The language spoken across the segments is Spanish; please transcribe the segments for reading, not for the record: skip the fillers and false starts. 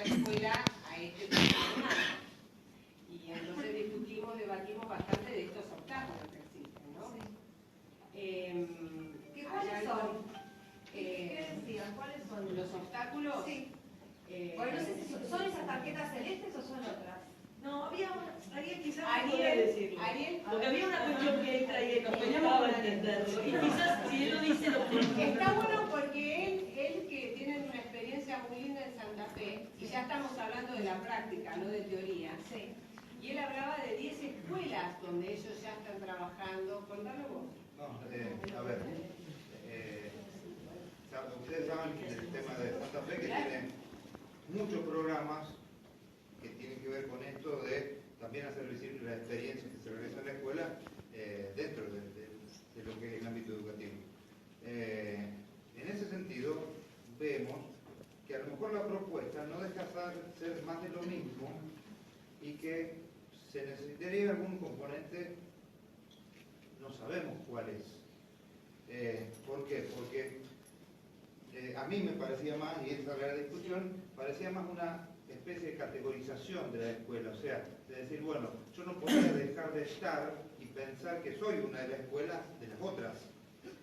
escuela a este programa. Y entonces debatimos bastante de estos obstáculos que existen, ¿no? Sí. ¿Cuáles son? ¿Qué decían? ¿Cuáles son? ¿Los obstáculos? Sí. Bueno, no sé si son esas tarjetas celestes o son otras. No, había una, Ariel quizás Ariel, porque había una cuestión que él traía y nos peleamos para entenderlo. Y quizás si él lo dice, lo podemos. Está bueno porque él que tiene una experiencia muy linda en Santa Fe, y ya estamos hablando de la práctica, no de teoría. Sí. Y él hablaba de 10 escuelas donde ellos ya están trabajando. Contalo vos. No, a ver. Ustedes saben el tema de Santa Fe que tiene muchos programas que tienen que ver con esto de también hacer visible la experiencia que se realiza en la escuela dentro de lo que es el ámbito educativo. En ese sentido, vemos que a lo mejor la propuesta no deja de ser más de lo mismo y que se necesitaría algún componente, no sabemos cuál es. ¿Por qué? Porque a mí me parecía más, y esa era la discusión, parecía más una especie de categorización de la escuela, o sea, de decir, bueno, yo no podía dejar de estar y pensar que soy una de las escuelas de las otras.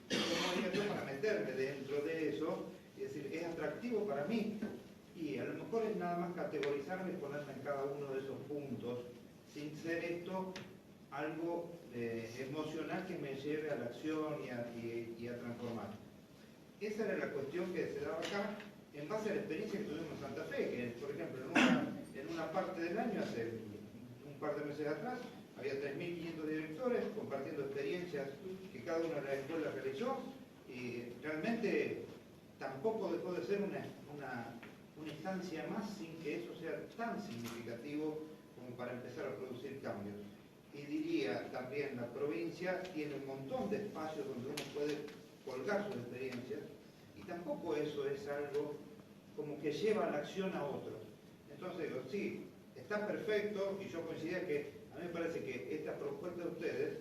¿Cómo haría yo para meterme dentro de eso y decir, es atractivo para mí? Y a lo mejor es nada más categorizarme y ponerme en cada uno de esos puntos, sin ser esto algo emocional que me lleve a la acción y a transformar. Esa era la cuestión que se daba acá en base a la experiencia que tuvimos en Santa Fe, que por ejemplo en una parte del año, hace un par de meses atrás, había 3.500 directores compartiendo experiencias que cada una de las escuelas realizó y realmente tampoco dejó de ser una instancia más sin que eso sea tan significativo como para empezar a producir cambios. Y diría también la provincia tiene un montón de espacios donde uno puede colgar sus experiencias y tampoco eso es algo como que lleva la acción a otros. Entonces digo, sí, está perfecto y yo coincidía que a mí me parece que esta propuesta de ustedes,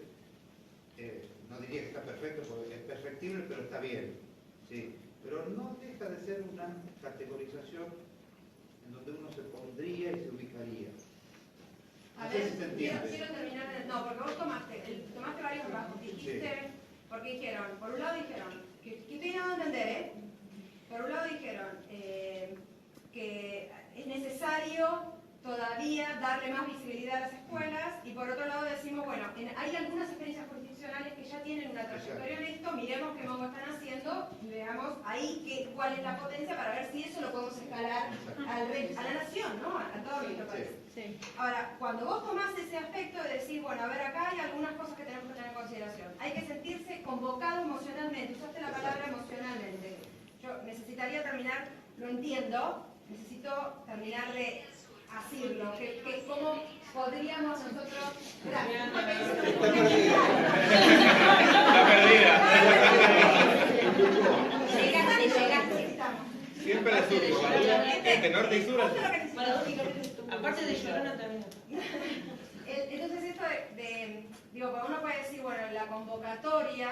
no diría que está perfecto porque es perfectible, pero está bien, sí, pero no deja de ser una categorización en donde uno se pondría y se ubicaría. A No sé ver, si se entiende. quiero terminar. No, porque vos tomaste varios rasgos. Dijiste, Sí. porque dijeron, por un lado dijeron, que estoy dando a entender, por un lado dijeron que es necesario todavía darle más visibilidad a las escuelas y por otro lado decimos, bueno, hay algunas experiencias jurisdiccionales que ya tienen una trayectoria en esto, miremos qué mongo están haciendo y veamos ahí cuál es la potencia para ver si eso lo podemos escalar a la nación, ¿no? A todo nuestro país. Sí. Ahora, cuando vos tomás ese aspecto de decir, bueno, a ver, acá hay algunas cosas que tenemos que tener en consideración. Hay que sentirse convocado emocionalmente, usaste la palabra emocionalmente. Yo necesitaría terminar, lo entiendo, necesito terminar de asirlo, que cómo podríamos nosotros... Está perdida. Llegaste, estamos. Siempre la suyo, entre norte y sur. Aparte de Llorona también. Entonces esto digo, uno puede decir, bueno, la convocatoria,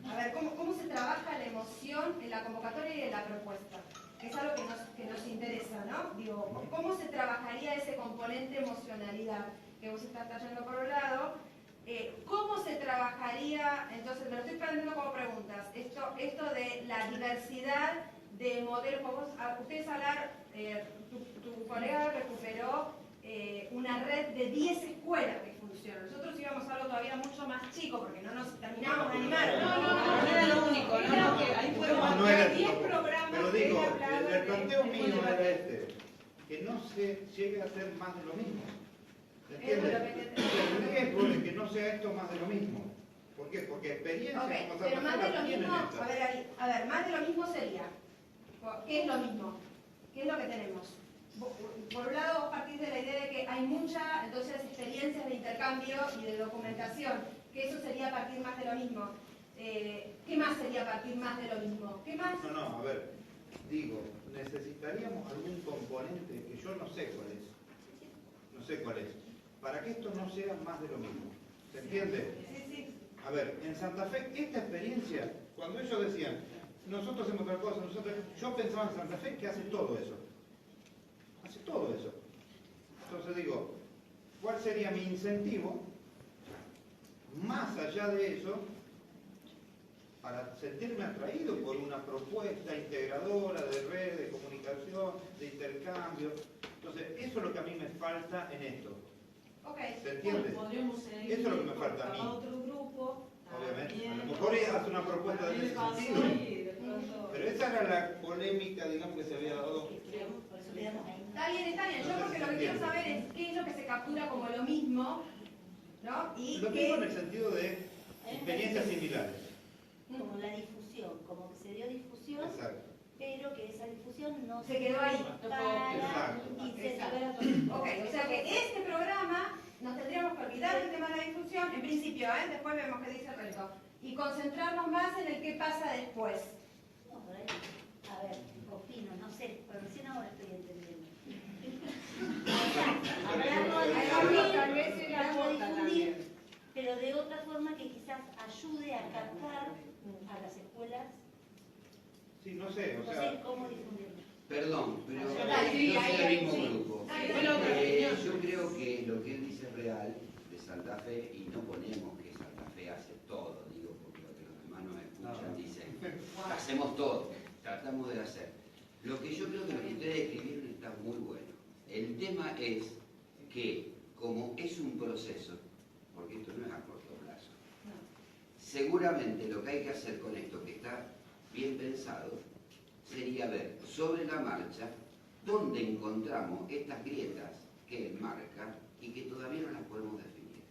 a ver, ¿cómo se trabaja la emoción en la convocatoria y en la propuesta? Que es algo que nos interesa, ¿no? Digo, ¿cómo se trabajaría ese componente emocionalidad que vos estás trayendo por un lado? ¿Cómo se trabajaría, entonces me lo estoy planteando como preguntas, esto de la diversidad de modelos, ustedes hablar, tu colega recuperó una red de 10 escuelas que funcionan. Nosotros íbamos a algo todavía mucho más chico porque no nos terminábamos de animar. No era lo único, no, que ahí fueron 10 programas. Pero digo, el planteo mío era que no se llegue a hacer más de lo mismo. ¿Entiendes? El riesgo de que no sea esto más de lo mismo. ¿Por qué? Porque experiencia como pero más de lo tienen mismo, estas. a ver, más de lo mismo sería, ¿qué es lo mismo? ¿Qué es lo que tenemos? Por un lado, vos partís de la idea de que hay muchas, entonces, experiencias de intercambio y de documentación, que eso sería partir más de lo mismo. ¿Qué más sería partir más de lo mismo? ¿Qué más? No, a ver, digo, necesitaríamos algún componente que yo no sé cuál es. No sé cuál es. Para que esto no sea más de lo mismo. ¿Se entiende? Sí. A ver, en Santa Fe, esta experiencia, cuando ellos decían, nosotros hacemos otra cosa, yo pensaba en Santa Fe que hace todo eso. todo eso. Entonces digo, ¿cuál sería mi incentivo? Más allá de eso, para sentirme atraído por una propuesta integradora de red, de comunicación, de intercambio. Entonces, eso es lo que a mí me falta en esto. Ok. ¿Se entiende? Podríamos seguir Eso es lo que me falta a mí. otro grupo. Obviamente. A también, lo mejor hace una propuesta de ese pasó sentido. y de pronto- Pero esa era la polémica, digamos, que se había dado. Por eso quedamos ahí. Está bien, está bien. Yo porque lo que quiero saber es qué es lo que se captura como lo mismo, ¿no? Y Lo mismo en el sentido de experiencias similares. Como la difusión, como que se dio difusión, Exacto. pero que esa difusión no Se quedó ahí. para Exacto. y se Exacto. libera todo. Ok, o sea que este programa nos tendríamos que olvidar del tema de la difusión, en principio, después vemos qué dice el resto, y concentrarnos más en el qué pasa después. No, por ahí. A ver, opino, no sé, pero recién ahora estoy entendiendo. Tal vez se la Hablarlo, aporta difundir, también. pero de otra forma que quizás ayude a captar a las escuelas, Sí, no sé, o no sea, sé cómo difundirlo. Perdón, pero Dale, sí, no soy ahí, del mismo sí. grupo. Dale, Bueno, otra opinión. Yo creo que lo que él dice es real de Santa Fe y no ponemos que Santa Fe hace todo, digo, porque lo que los demás nos escuchan dicen, hacemos todo, tratamos de hacer. Lo que yo creo que lo que ustedes escribieron está muy bueno. El tema es que como es un proceso, porque esto no es a corto plazo, seguramente lo que hay que hacer con esto, que está bien pensado, sería ver sobre la marcha dónde encontramos estas grietas que él marca y que todavía no las podemos definir.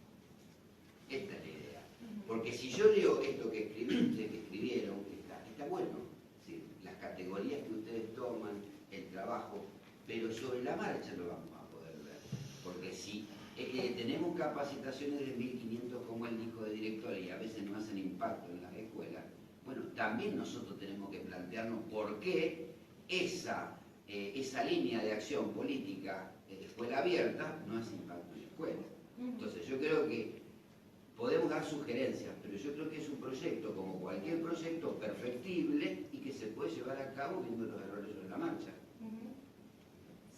Esta es la idea. Porque si yo leo esto que escribieron, está bueno. ¿Sí? Las categorías que ustedes toman, el trabajo, pero sobre la marcha lo vamos a poder ver. Porque si tenemos capacitaciones de 1500, como él dijo, de director, y a veces no hacen impacto en las escuelas, bueno, también nosotros tenemos que plantearnos por qué esa línea de acción política escuela abierta no hace impacto en la escuela. Entonces yo creo que podemos dar sugerencias, pero yo creo que es un proyecto, como cualquier proyecto, perfectible y que se puede llevar a cabo viendo los errores sobre la marcha.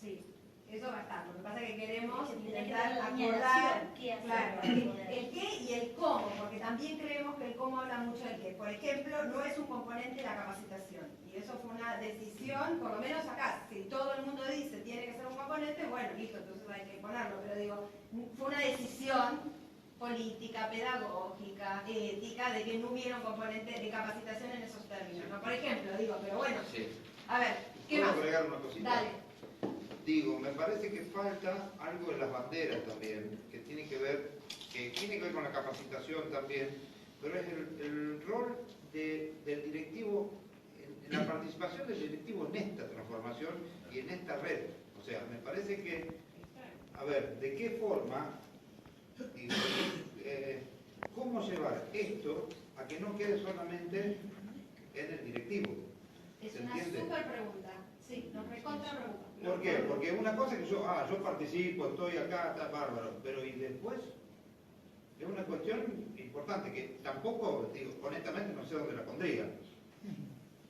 Sí, eso va a estar. Lo que pasa es que queremos Que tiene que intentar dar la línea de acordar acción, qué hacer claro, para poder. el qué y el cómo, porque también creemos que el cómo habla mucho del qué. Por ejemplo, no es un componente de la capacitación. Y eso fue una decisión, por lo menos acá. Si todo el mundo dice tiene que ser un componente, bueno, listo, entonces hay que ponerlo. Pero digo, fue una decisión política, pedagógica, ética, de que no hubiera un componente de capacitación en esos términos, ¿no? Por ejemplo, digo, pero bueno, Sí. a ver, ¿qué ¿puedo más? agregar una cosita? Dale. Digo, me parece que falta algo en las banderas también, que tiene que ver con la capacitación también, pero es el rol del directivo, en la participación del directivo en esta transformación y en esta red. O sea, me parece que, a ver, ¿de qué forma, digo, cómo llevar esto a que no quede solamente en el directivo? Es ¿Se una entiende? súper pregunta. Sí, nos recontra pregunta. ¿Por qué? Porque una cosa es que yo participo, estoy acá, está bárbaro, pero ¿y después? Es una cuestión importante que tampoco, digo, honestamente no sé dónde la pondría.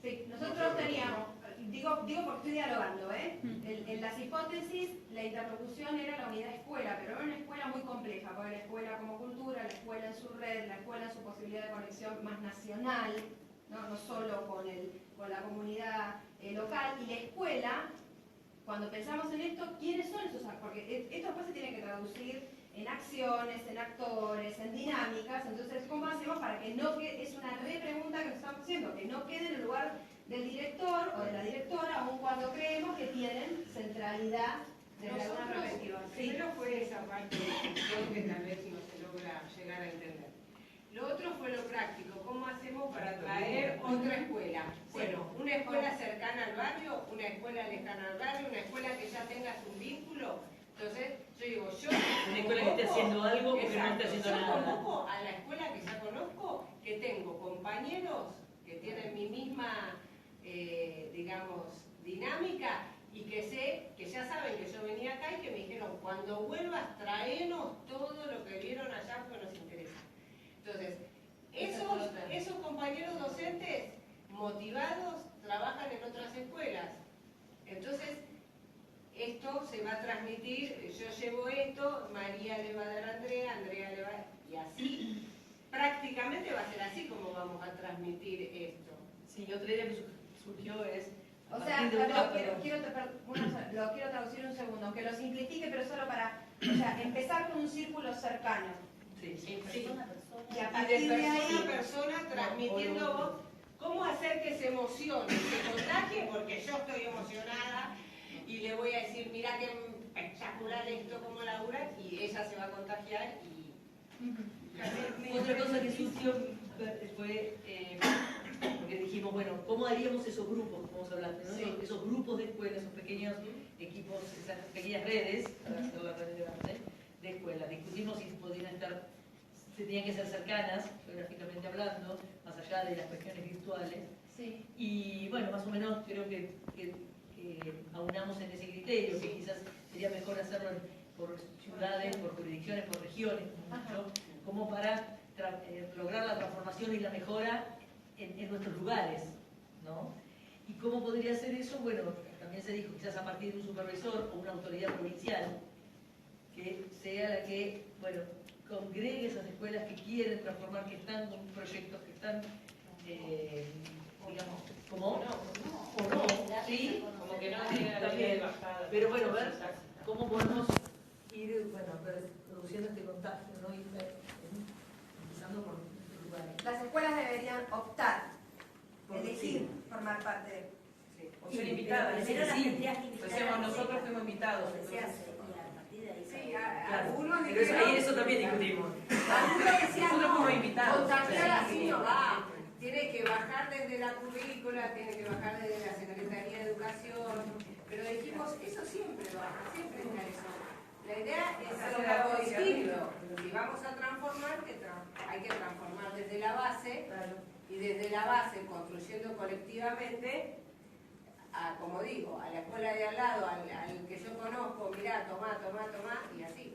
Sí, nosotros teníamos, digo porque estoy dialogando, en las hipótesis la interlocución era la unidad escuela, pero era una escuela muy compleja, porque la escuela como cultura, la escuela en su red, la escuela en su posibilidad de conexión más nacional, no solo con la comunidad local, y la escuela, cuando pensamos en esto, ¿quiénes son esos actores? Porque esto después se tiene que traducir en acciones, en actores, en dinámicas. Entonces, ¿cómo hacemos para que no quede? Es una pregunta que nos estamos haciendo, que no quede en el lugar del director o de la directora, aun cuando creemos que tienen centralidad desde alguna Nosotros, perspectiva. Sí. primero fue esa parte de discusión que tal vez no se logra llegar a entender. Lo otro fue lo práctico, ¿cómo hacemos para traer otra escuela? Bueno, una escuela cercana al barrio, una escuela lejana al barrio, una escuela que ya tenga un vínculo. Entonces, yo digo, Una escuela que esté haciendo algo porque no exacto, está haciendo yo nada. convoco a la escuela que ya conozco, que tengo compañeros que tienen mi misma, digamos, dinámica y que sé, que ya saben que yo venía acá y que me dijeron, cuando vuelvas traenos todo lo que vieron allá porque nos interesa. Entonces, esos compañeros docentes motivados trabajan en otras escuelas. Entonces, esto se va a transmitir, yo llevo esto, María le va a dar a Andrea, Andrea le va a... y así, prácticamente va a ser así como vamos a transmitir esto. Sí, otra idea que surgió es... a O sea, partir de lo quiero traducir un segundo, que lo simplifique, pero solo para, o sea, empezar con un círculo cercano. Sí, Sí. Persona a persona. Y a Y de partir de persona ahí, a persona transmitiendo vos, cómo hacer que se emocione, se contagie, porque yo estoy emocionada y le voy a decir, mira qué espectacular esto, como labura, y ella se va a contagiar y... Otra cosa que surgió fue, porque dijimos, bueno, ¿cómo haríamos esos grupos? Como vos hablaste, ¿no? Sí. Esos grupos de escuelas, esos pequeños equipos, esas pequeñas redes, para hacer la red grande, de escuelas. Discutimos si podían estar, si tenían que ser cercanas, geográficamente hablando, más allá de las cuestiones virtuales. sí. Y bueno, más o menos creo que aunamos en ese criterio, que quizás sería mejor hacerlo por ciudades, por jurisdicciones, por regiones, como para lograr la transformación y la mejora en nuestros lugares, ¿no? ¿Y cómo podría ser eso? Bueno, también se dijo, quizás a partir de un supervisor o una autoridad provincial, que sea la que, bueno, congregue esas escuelas que quieren transformar, que están con proyectos, que están, digamos, ¿cómo? O no, ¿sí? Como que no También. Pero bueno, ver cómo podemos ir, bueno, reduciendo este contagio, ¿no? Ir empezando por lugares. Las escuelas deberían optar, elegir Sí. formar parte de... Sí. O ser invitadas. Primero las Sí. tendrías que invitar. Decíamos, nosotros fuimos invitados. Lo que se hace, y a partir de ahí. Sí, Claro. algunos Pero eso, dijeron- ahí eso también discutimos. algunos decían, Nosotros no, fuimos invitados. Contagiar así Sí. no va. Tiene que bajar desde la currícula, tiene que bajar desde la Secretaría de Educación. Pero dijimos, eso siempre baja, siempre está eso. La idea es hacer algo distinto. Si vamos a transformar, hay que transformar desde la base y desde la base, construyendo colectivamente, como digo, a la escuela de al lado, al que yo conozco, mirá, tomá, y así.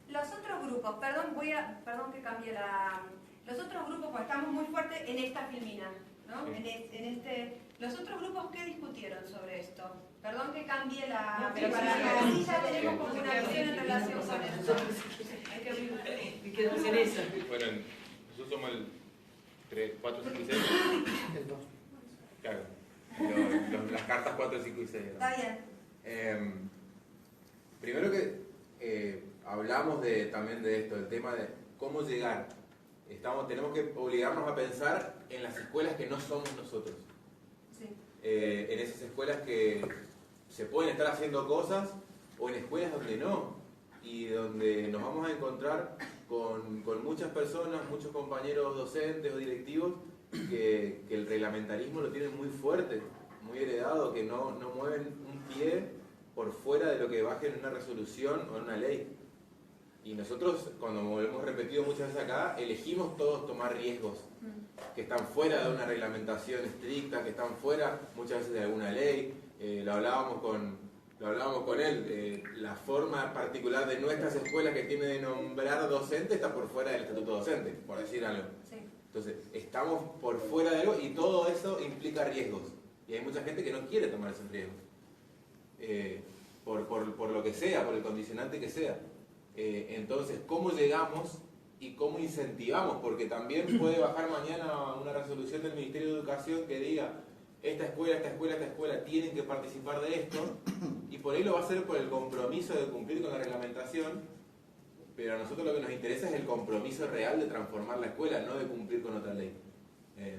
Los otros grupos, perdón que cambie la... Los otros grupos, pues estamos muy fuertes en esta filmina, ¿no? Sí. Los otros grupos, ¿qué discutieron sobre esto? Perdón que cambie la... No, pero sí, para sí, que sí. así ya tenemos como una visión en relación con esto. Hay que y quedamos en eso. Bueno, nosotros somos el 3, 4, 5 y 6. Claro. Las cartas 4, 5 y 6. Está bien. Primero que hablamos también de esto, del tema de cómo llegar. Tenemos que obligarnos a pensar en las escuelas que no somos nosotros. Sí. En esas escuelas que se pueden estar haciendo cosas o en escuelas donde no. Y donde nos vamos a encontrar con muchas personas, muchos compañeros docentes o directivos que el reglamentarismo lo tienen muy fuerte, muy heredado, que no mueven un pie por fuera de lo que baje en una resolución o en una ley. Y nosotros, como hemos repetido muchas veces acá, elegimos todos tomar riesgos que están fuera de una reglamentación estricta, que están fuera muchas veces de alguna ley. Lo hablábamos con él, la forma particular de nuestras escuelas que tiene de nombrar docente está por fuera del estatuto docente, por decir algo. Sí. Entonces, estamos por fuera de algo y todo eso implica riesgos. Y hay mucha gente que no quiere tomar esos riesgos. Por lo que sea, por el condicionante que sea. Entonces, ¿cómo llegamos y cómo incentivamos? Porque también puede bajar mañana una resolución del Ministerio de Educación que diga esta escuela tienen que participar de esto, y por ahí lo va a hacer por el compromiso de cumplir con la reglamentación, pero a nosotros lo que nos interesa es el compromiso real de transformar la escuela, no de cumplir con otra ley.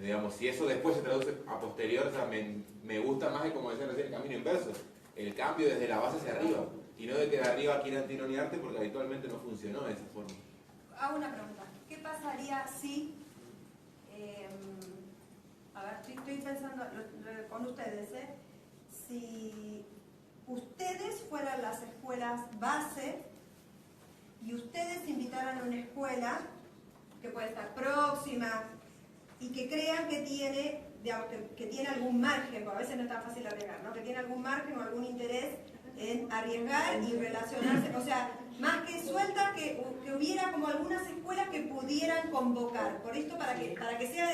Digamos, si eso después se traduce a posterior, o sea, me gusta más, como decía recién, el camino inverso, el cambio desde la base hacia arriba, y no de que de arriba quieran tironearte, porque habitualmente no funcionó de esa forma. Hago una pregunta. ¿Qué pasaría si... a ver, estoy pensando con ustedes, si ustedes fueran las escuelas base y ustedes invitaran a una escuela que puede estar próxima y que crean que tiene, digamos, que tiene algún margen, porque a veces no es tan fácil arriesgar, ¿no? Que tiene algún margen o algún interés en arriesgar y relacionarse, o sea, más que suelta, que hubiera como algunas escuelas que pudieran convocar, por esto para que sea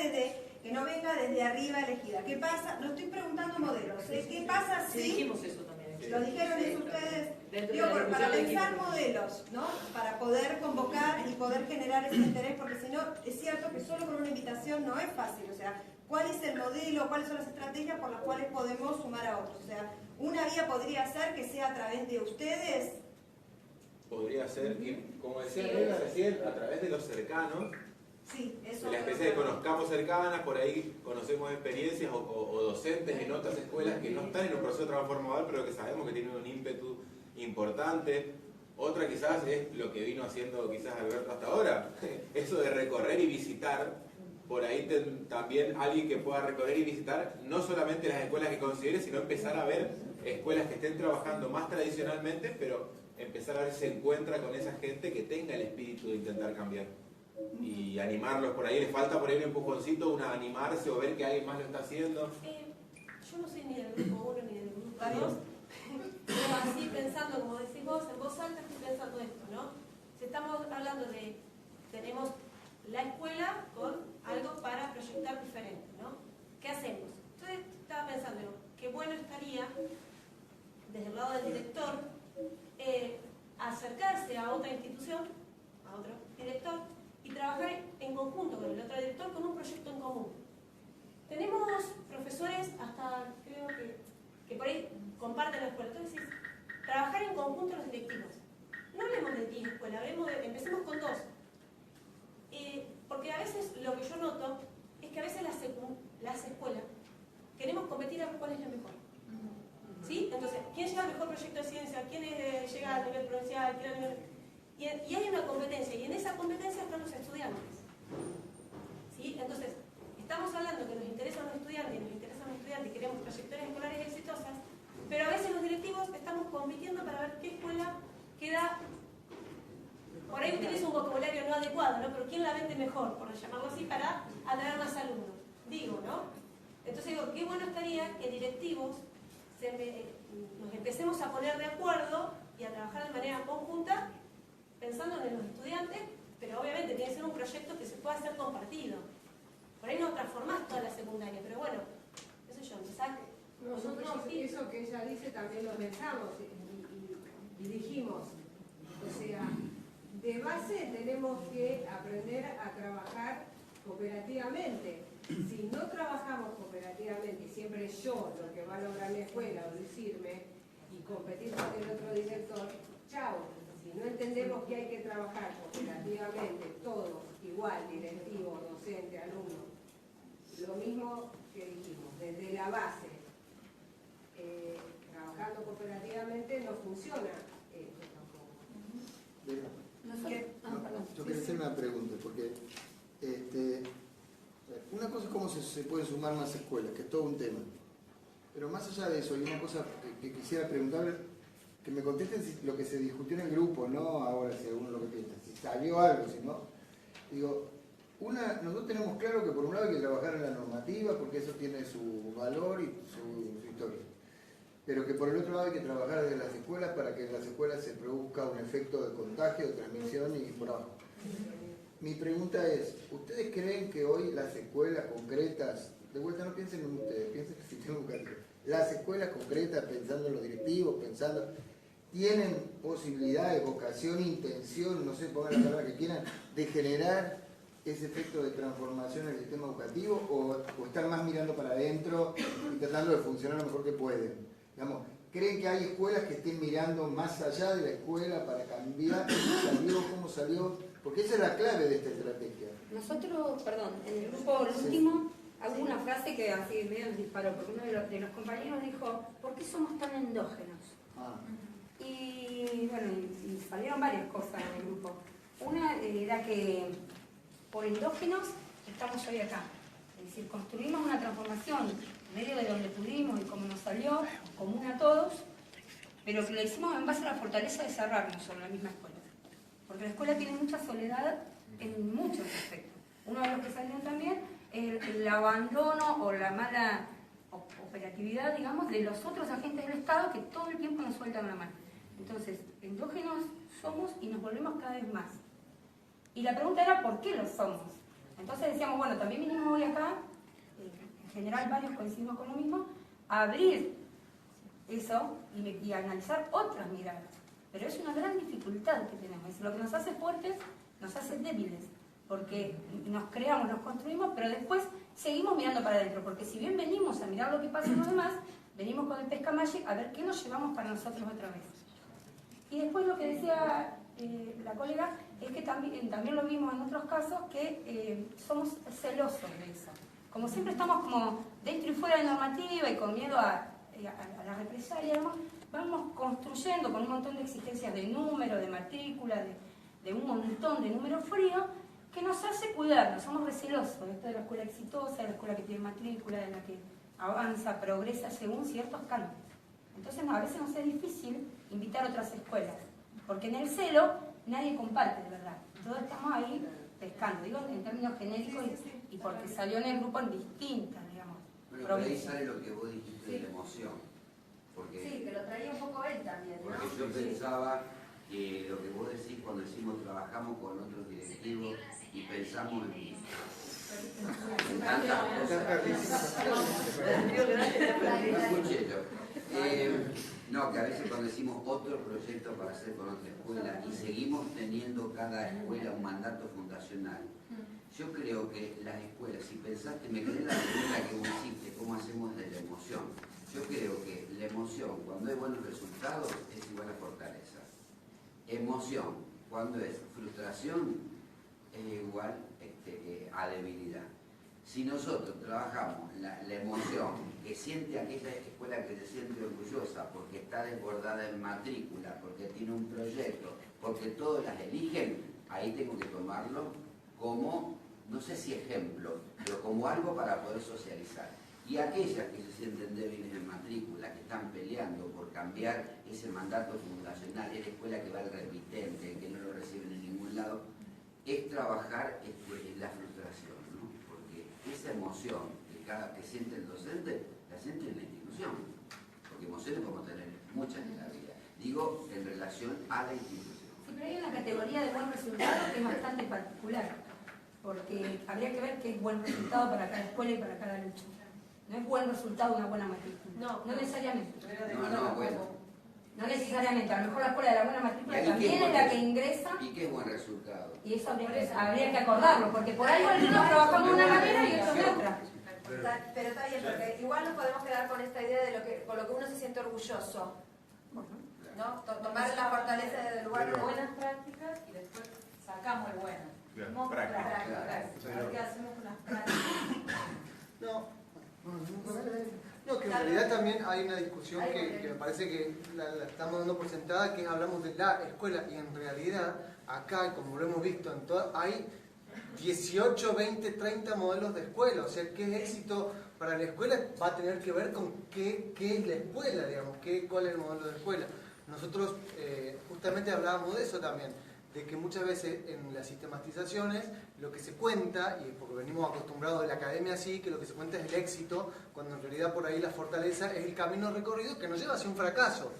que no venga desde arriba elegida. ¿Qué pasa? No estoy preguntando modelos, ¿qué pasa Sí, si... dijimos eso también. Lo dijeron eso ustedes, digo, para pensar modelos, ¿no? Para poder convocar y poder generar ese interés, porque si no, es cierto que solo con una invitación no es fácil, o sea, ¿cuál es el modelo, cuáles son las estrategias por las cuales podemos sumar a otros? O sea, una vía podría ser que sea a través de ustedes. Podría ser, como decía Elena recién, a través de los cercanos, Sí, eso. de la especie de conozcamos cercanas, por ahí conocemos experiencias o docentes en otras escuelas que no están en un proceso transformador, pero que sabemos que tienen un ímpetu importante. Otra quizás es lo que vino haciendo quizás Alberto hasta ahora, eso de recorrer y visitar, por ahí también alguien que pueda recorrer y visitar no solamente las escuelas que considere, sino empezar a ver escuelas que estén trabajando más tradicionalmente, pero empezar a ver si se encuentra con esa gente que tenga el espíritu de intentar cambiar. Y animarlos por ahí, les falta por ahí un empujoncito, animarse o ver que alguien más lo está haciendo. Yo no soy ni del grupo 1 ni del grupo 2, pero así pensando, como decís vos, en voz alta estoy pensando esto, ¿no? Si estamos hablando de, tenemos la escuela con algo para proyectar diferente, ¿no? ¿Qué hacemos? Entonces estaba pensando, qué bueno estaría, desde el lado del director, acercarse a otra institución, a otro director, y trabajar en conjunto con el otro director con un proyecto en común. Tenemos profesores, hasta creo que por ahí comparten la escuela. Entonces, trabajar en conjunto los directivos. No hablemos de 10 escuelas, empecemos con 2. Porque a veces lo que yo noto es que a veces las escuelas queremos competir a ver cuál es la mejor. ¿Sí? Entonces, ¿quién lleva el mejor proyecto de ciencia? ¿Quién llega a nivel provincial? ¿Quién a nivel... Y hay una competencia, y en esa competencia están los estudiantes. ¿Sí? Entonces, estamos hablando que nos interesan los estudiantes, y queremos trayectorias escolares exitosas, pero a veces los directivos estamos compitiendo para ver qué escuela queda, por ahí utiliza un vocabulario no adecuado, ¿no? Pero quién la vende mejor, por llamarlo así, para atraer más alumnos. Digo, ¿no? Entonces digo, qué bueno estaría que directivos nos empecemos a poner de acuerdo y a trabajar de manera conjunta, pensando en los estudiantes, pero obviamente tiene que ser un proyecto que se pueda hacer compartido. Por ahí no transformás toda la secundaria, pero bueno, eso yo, empezar. Nosotros eso que ella dice también lo pensamos y dijimos, o sea, de base tenemos que aprender a trabajar cooperativamente. Si no trabajamos cooperativamente y siempre yo lo que va a lograr mi escuela o decirme y competir con el otro director, chao. Si no entendemos que hay que trabajar cooperativamente, todos, igual, directivo, docente, alumno, lo mismo que dijimos, desde la base, trabajando cooperativamente no funciona esto tampoco. Yo quería hacer una pregunta, porque una cosa es cómo se pueden sumar más escuelas, que es todo un tema. Pero más allá de eso, hay una cosa que quisiera preguntarle, que me contesten lo que se discutió en el grupo, no ahora si alguno lo que piensa, si salió algo, si no. Digo, nosotros tenemos claro que por un lado hay que trabajar en la normativa, porque eso tiene su valor y su historia. Pero que por el otro lado hay que trabajar desde las escuelas para que en las escuelas se produzca un efecto de contagio, de transmisión y por abajo. Mi pregunta es, ¿ustedes creen que hoy las escuelas concretas, de vuelta no piensen en ustedes, piensen en el sistema educativo, las escuelas concretas, pensando en los directivos, tienen posibilidades, vocación, intención, no sé, pongan la palabra que quieran, de generar ese efecto de transformación en el sistema educativo o están más mirando para adentro y tratando de funcionar lo mejor que pueden? Digamos, ¿creen que hay escuelas que estén mirando más allá de la escuela para cambiar cómo salió? Porque esa es la clave de esta estrategia. Nosotros, perdón, en el grupo, el último, hago una frase que así medio nos disparó, porque uno de los compañeros dijo, ¿por qué somos tan endógenos? Y bueno, y salieron varias cosas en el grupo. Una era que por endógenos estamos hoy acá. Es decir, construimos una transformación en medio de donde pudimos y como nos salió, común a todos, pero que lo hicimos en base a la fortaleza de cerrarnos sobre la misma escuela. Porque la escuela tiene mucha soledad en muchos aspectos. Uno de los que salieron también es el abandono o la mala operatividad, digamos, de los otros agentes del Estado que todo el tiempo nos sueltan la mano. Entonces, endógenos somos y nos volvemos cada vez más. Y la pregunta era, ¿por qué lo somos? Entonces decíamos, bueno, también vinimos hoy acá, en general varios coincidimos con lo mismo, a abrir eso y analizar otras miradas. Pero es una gran dificultad que tenemos. Es lo que nos hace fuertes, nos hace débiles. Porque nos creamos, nos construimos, pero después seguimos mirando para adentro. Porque si bien venimos a mirar lo que pasa en los demás, venimos con el Pesca Magic a ver qué nos llevamos para nosotros otra vez. Y después lo que decía la colega es que también lo vimos en otros casos, que somos celosos de eso. Como siempre estamos como dentro y fuera de normativa y con miedo a la represalia, vamos construyendo con un montón de exigencias de número, de matrícula, de un montón de número frío, que nos hace cuidarnos, somos recelosos. Esto de la escuela exitosa, de la escuela que tiene matrícula, de la que avanza, progresa según ciertos cánones. Entonces a veces nos es difícil invitar a otras escuelas, porque en el celo nadie comparte de verdad. Todos estamos ahí pescando, digo en términos genéricos y porque salió en el grupo en distintas, digamos. Bueno, por ahí sale lo que vos dijiste de la emoción. Porque, sí, que lo traía un poco él también, ¿no? Porque yo pensaba que lo que vos decís cuando decimos trabajamos con otros directivos y pensamos en tantas cosas. No, que a veces cuando decimos otro proyecto para hacer con otra escuela y seguimos teniendo cada escuela un mandato fundacional, yo creo que las escuelas, si pensaste, me quedé la pregunta que vos hiciste, ¿cómo hacemos de la emoción? Yo creo que la emoción, cuando hay buenos resultados, es igual a fortaleza. Emoción, cuando es frustración, es igual a debilidad. Si nosotros trabajamos la emoción que siente aquella escuela que se siente orgullosa porque está desbordada en matrícula, porque tiene un proyecto, porque todos las eligen, ahí tengo que tomarlo como, no sé si ejemplo, pero como algo para poder socializar. Y aquellas que se sienten débiles en matrícula, que están peleando por cambiar ese mandato fundacional, es la escuela que va al repitente, que no lo reciben en ningún lado, es trabajar la frustración, ¿no? Porque esa emoción que siente el docente, la siente en la institución. Porque emociones podemos tener muchas en la vida. Digo, en relación a la institución. Sí, pero hay una categoría de buen resultado que es bastante particular. Porque habría que ver qué es buen resultado para cada escuela y para cada lucha. No es buen resultado una buena matrícula. No necesariamente. No necesariamente. A lo mejor la escuela de la buena matrícula también es la que ingresa. ¿Y qué es buen resultado? Y eso habría que acordarlo, porque por ahí algunos trabajamos de una manera y otros de otra. Pero está bien, porque igual nos podemos quedar con esta idea de con lo que uno se siente orgulloso. ¿No? Tomar la fortaleza del lugar de buenas prácticas y después sacamos el bueno. Claro, prácticas. ¿Qué hacemos con las prácticas? No, que en realidad también hay una discusión que me parece que la estamos dando por sentada, que hablamos de la escuela, y en realidad acá, como lo hemos visto en todas, hay 18, 20, 30 modelos de escuela. O sea, qué es éxito para la escuela va a tener que ver con qué es la escuela, digamos, cuál es el modelo de escuela. Nosotros justamente hablábamos de eso también, de que muchas veces en las sistematizaciones lo que se cuenta, y porque venimos acostumbrados de la academia así, que lo que se cuenta es el éxito, cuando en realidad por ahí la fortaleza es el camino recorrido que nos lleva hacia un fracaso.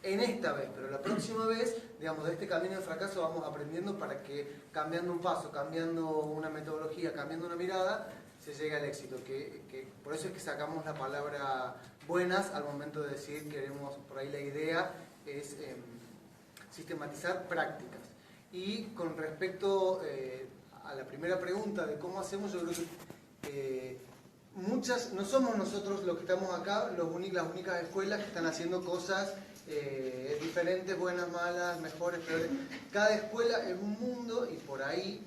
En esta vez, pero la próxima vez, digamos, de este camino de fracaso vamos aprendiendo para que cambiando un paso, cambiando una metodología, cambiando una mirada, se llegue al éxito. Por eso es que sacamos la palabra buenas al momento de decir, queremos, por ahí la idea es sistematizar prácticas. Y con respecto a la primera pregunta de cómo hacemos, yo creo que no somos nosotros los que estamos acá las únicas escuelas que están haciendo cosas diferentes, buenas, malas, mejores, peores. Cada escuela es un mundo y por ahí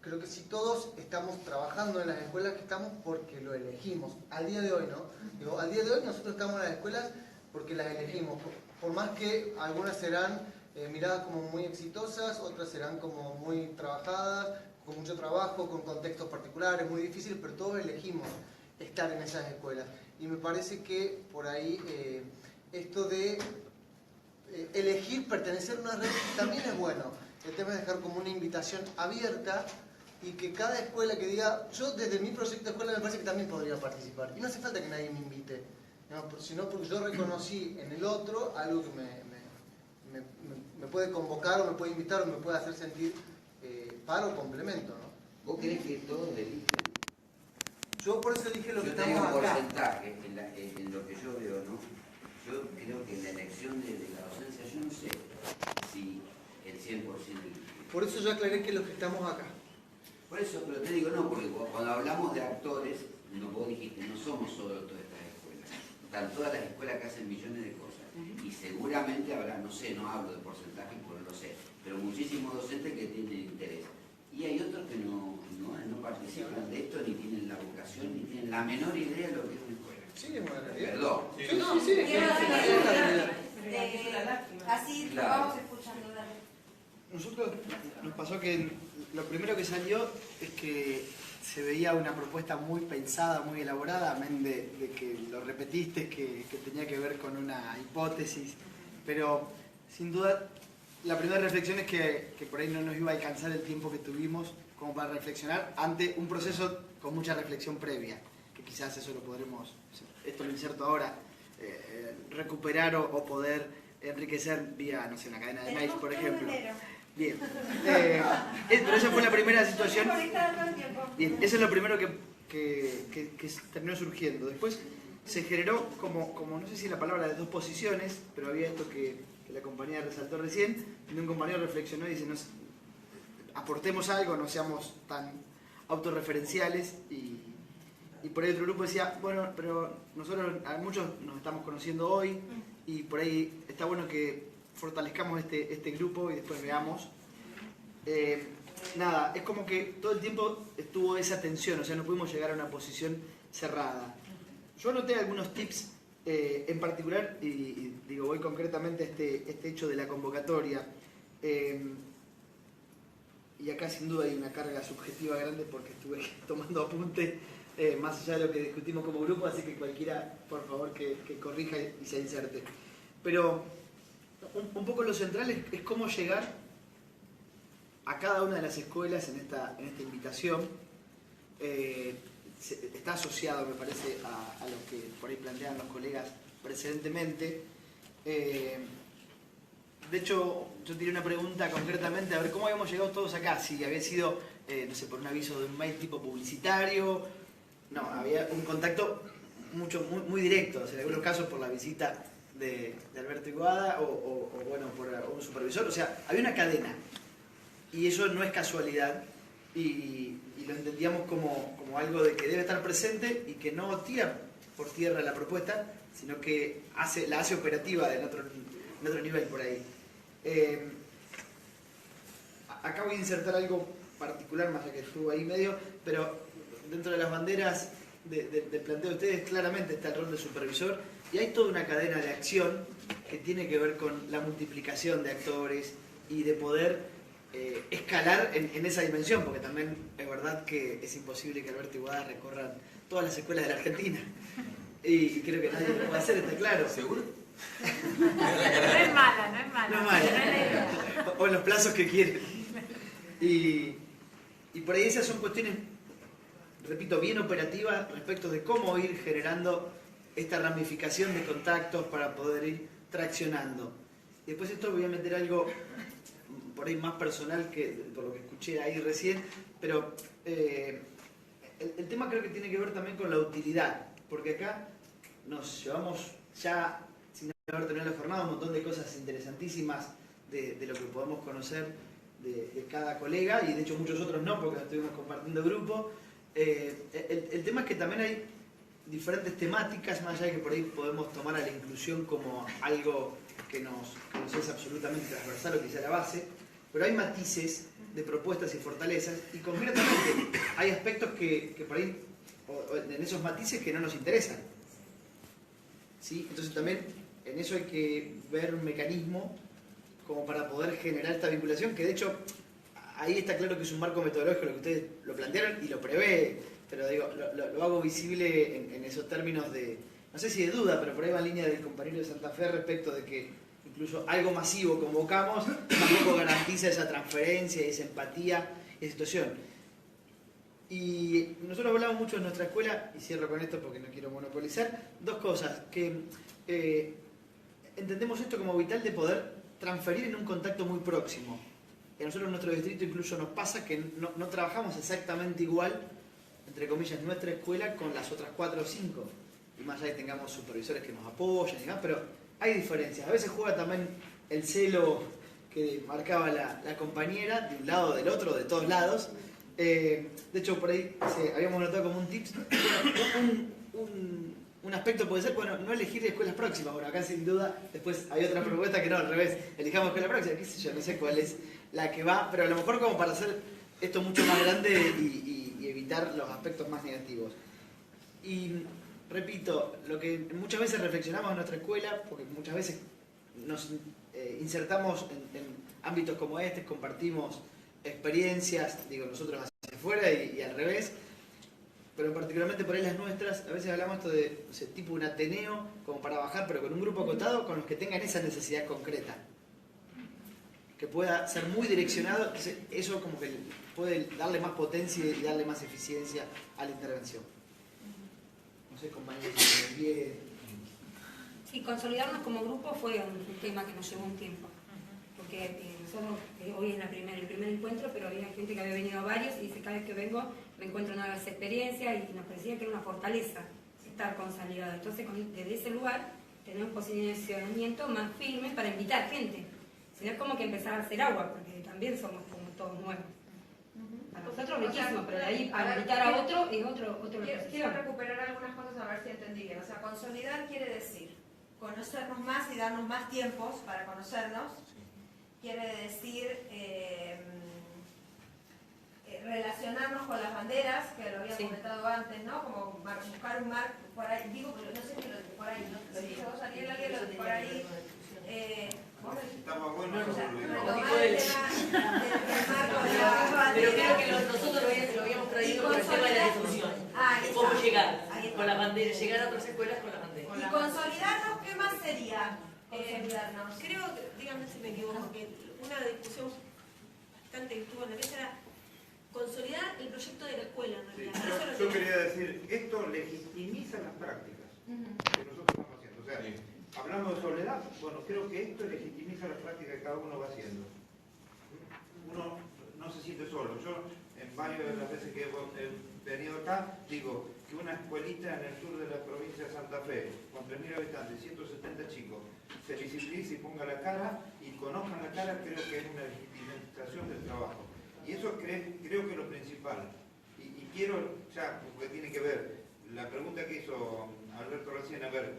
creo que si todos estamos trabajando en las escuelas que estamos porque lo elegimos. Al día de hoy, ¿no? Digo, al día de hoy nosotros estamos en las escuelas porque las elegimos. Por más que algunas serán miradas como muy exitosas, otras serán como muy trabajadas, con mucho trabajo, con contextos particulares, muy difíciles, pero todos elegimos estar en esas escuelas. Y me parece que por ahí esto de elegir pertenecer a una red también es bueno. El tema es dejar como una invitación abierta y que cada escuela que diga, yo desde mi proyecto de escuela me parece que también podría participar. Y no hace falta que nadie me invite, sino porque yo reconocí en el otro algo que me puede convocar o me puede invitar o me puede hacer sentir par o complemento, ¿no? ¿Vos querés que todos elijan? Yo por eso dije lo que Yo te digo estamos acá. porcentaje, en lo que yo veo, ¿no? Yo creo que en la elección de la docencia, yo no sé si el 100% Por eso yo aclaré que los que estamos acá. Por eso, pero te digo no, porque cuando hablamos de actores, vos dijiste, no somos solo todas estas escuelas. Están todas las escuelas que hacen millones de cosas. Y seguramente habrá, no sé, no hablo de porcentaje porque no lo sé, pero muchísimos docentes que tienen interés. Y hay otros que no participan de esto, ni tienen la vocación, ni tienen la menor idea de lo que es una escuela. Sí, es una realidad. Perdón. Así lo Claro. vamos escuchando, dale. Nosotros nos pasó que lo primero que salió es que se veía una propuesta muy pensada, muy elaborada, amén de que lo repetiste, que tenía que ver con una hipótesis, pero sin duda la primera reflexión es que por ahí no nos iba a alcanzar el tiempo que tuvimos como para reflexionar ante un proceso con mucha reflexión previa, que quizás eso lo podremos, esto lo inserto ahora, recuperar o poder enriquecer vía, no sé, una cadena de mails, por ejemplo. Bien. Pero esa fue la primera situación. Bien, eso es lo primero que terminó surgiendo. Después se generó como no sé si la palabra de dos posiciones, pero había esto que la compañía resaltó recién, donde un compañero reflexionó y dice, aportemos algo, no seamos tan autorreferenciales, y por ahí otro grupo decía, bueno, pero nosotros a muchos nos estamos conociendo hoy y por ahí está bueno que fortalezcamos este grupo y después veamos. Nada, es como que todo el tiempo estuvo esa tensión, o sea, no pudimos llegar a una posición cerrada. Yo anoté algunos tips en particular, y digo, voy concretamente a este hecho de la convocatoria. Y acá sin duda hay una carga subjetiva grande porque estuve tomando apunte más allá de lo que discutimos como grupo, así que cualquiera, por favor, que corrija y se inserte. Pero un poco lo central es cómo llegar a cada una de las escuelas en esta invitación. Está asociado, me parece, a lo que por ahí plantean los colegas precedentemente. De hecho, yo tiré una pregunta concretamente, a ver cómo habíamos llegado todos acá, si había sido, no sé, por un aviso de un mail tipo publicitario. No, había un contacto muy directo, o sea, en algunos casos por la visita de Alberto Iguada o bueno, por un supervisor, o sea, había una cadena. Y eso no es casualidad, y lo entendíamos como algo de que debe estar presente y que no tira por tierra la propuesta, sino que la hace operativa en otro nivel por ahí. Acá voy a insertar algo particular, más allá que estuvo ahí medio, pero dentro de las banderas del planteo de ustedes claramente está el rol de supervisor, y hay toda una cadena de acción que tiene que ver con la multiplicación de actores y de poder escalar en esa dimensión, porque también es verdad que es imposible que Alberto Iguada recorran todas las escuelas de la Argentina, y creo que nadie lo puede hacer, está claro. ¿Seguro? No es mala, no es mala. No es mala. O en los plazos que quieren. Y por ahí esas son cuestiones, repito, bien operativas respecto de cómo ir generando esta ramificación de contactos para poder ir traccionando. Y después esto voy a meter algo por ahí más personal, que por lo que escuché ahí recién, pero el tema creo que tiene que ver también con la utilidad, porque acá nos llevamos ya, sin haber terminado la jornada, un montón de cosas interesantísimas de lo que podemos conocer de cada colega, y de hecho muchos otros no, porque estuvimos compartiendo grupo. El tema es que también hay diferentes temáticas, más allá de que por ahí podemos tomar a la inclusión como algo que nos es absolutamente transversal o quizá la base, pero hay matices de propuestas y fortalezas, y concretamente hay aspectos que por ahí, en esos matices, que no nos interesan. ¿Sí? Entonces también en eso hay que ver un mecanismo como para poder generar esta vinculación, que de hecho ahí está claro que es un marco metodológico lo que ustedes lo plantearon y lo prevé, pero digo, lo hago visible en esos términos de, no sé si de duda, pero por ahí va en línea del compañero de Santa Fe respecto de que incluso algo masivo convocamos tampoco garantiza esa transferencia, esa empatía, esa situación. Y nosotros hablamos mucho en nuestra escuela, y cierro con esto porque no quiero monopolizar, dos cosas, que entendemos esto como vital de poder transferir en un contacto muy próximo. Y a nosotros en nuestro distrito incluso nos pasa que no trabajamos exactamente igual entre comillas, nuestra escuela con las otras 4 o 5. Y más allá de que tengamos supervisores que nos apoyan y demás, pero hay diferencias. A veces juega también el celo que marcaba la compañera, de un lado, del otro, de todos lados. De hecho, por ahí habíamos notado como un tips. Un aspecto puede ser, bueno, no elegir escuelas próximas. Bueno, acá sin duda, después hay otra propuesta que no, al revés. Elijamos escuela próxima, qué sé yo, no sé cuál es la que va, pero a lo mejor como para hacer esto mucho más grande y evitar los aspectos más negativos. Y repito, lo que muchas veces reflexionamos en nuestra escuela, porque muchas veces nos insertamos en ámbitos como este, compartimos experiencias, digo, nosotros hacia afuera y al revés, pero particularmente por ahí las nuestras, a veces hablamos esto de, no sé, tipo un Ateneo, como para bajar, pero con un grupo acotado, con los que tengan esa necesidad concreta, que pueda ser muy direccionado. Entonces eso como que puede darle más potencia y darle más eficiencia a la intervención. No sé, compañeros, bien. Sí, consolidarnos como grupo fue un tema que nos llevó un tiempo, porque nosotros hoy es el primer encuentro, pero había gente que había venido a varios y dice, cada vez que vengo me encuentro nuevas experiencias y nos parecía que era una fortaleza estar consolidado. Entonces desde ese lugar tener un posicionamiento más firme para invitar gente, si no es como que empezar a hacer agua, porque también somos como todos nuevos. A nosotros riquísimo, pero de ahí a invitar a otro es otro Quiero recuperar algunas cosas a ver si entendí bien. O sea, consolidar quiere decir conocernos más y darnos más tiempos para conocernos. Quiere decir relacionarnos con las banderas, que lo había comentado antes, ¿no? Como buscar un mar por ahí, digo, pero no sé si lo de por ahí, ¿no? Lo dice vos, Ariel, alguien lo de por ahí. Estamos buenos, o sea, retomar el tema del marco de las banderas. Pero creo que nosotros lo habíamos traído por el tema de la difusión. ¿Cómo llegar con las banderas? Llegar a otras escuelas con las banderas. Y consolidarnos, ¿qué más sería? Consolidarnos. Creo, díganme si me equivoco, que una discusión bastante que estuvo en la mesa era consolidar el proyecto de la escuela, en realidad. Sí, yo quería decir, esto legitimiza las prácticas que nosotros estamos haciendo. O sea, hablando de soledad, bueno, creo que esto legitimiza las prácticas que cada uno va haciendo. Uno no se siente solo. Yo, en varias de las veces que he venido acá, digo que una escuelita en el sur de la provincia de Santa Fe, con 3.000 habitantes, 170 chicos, se visibilice y ponga la cara y conozcan la cara, creo que es una legitimización del trabajo. Y eso creo que es lo principal. Y quiero, ya, porque tiene que ver, la pregunta que hizo Alberto recién, a ver,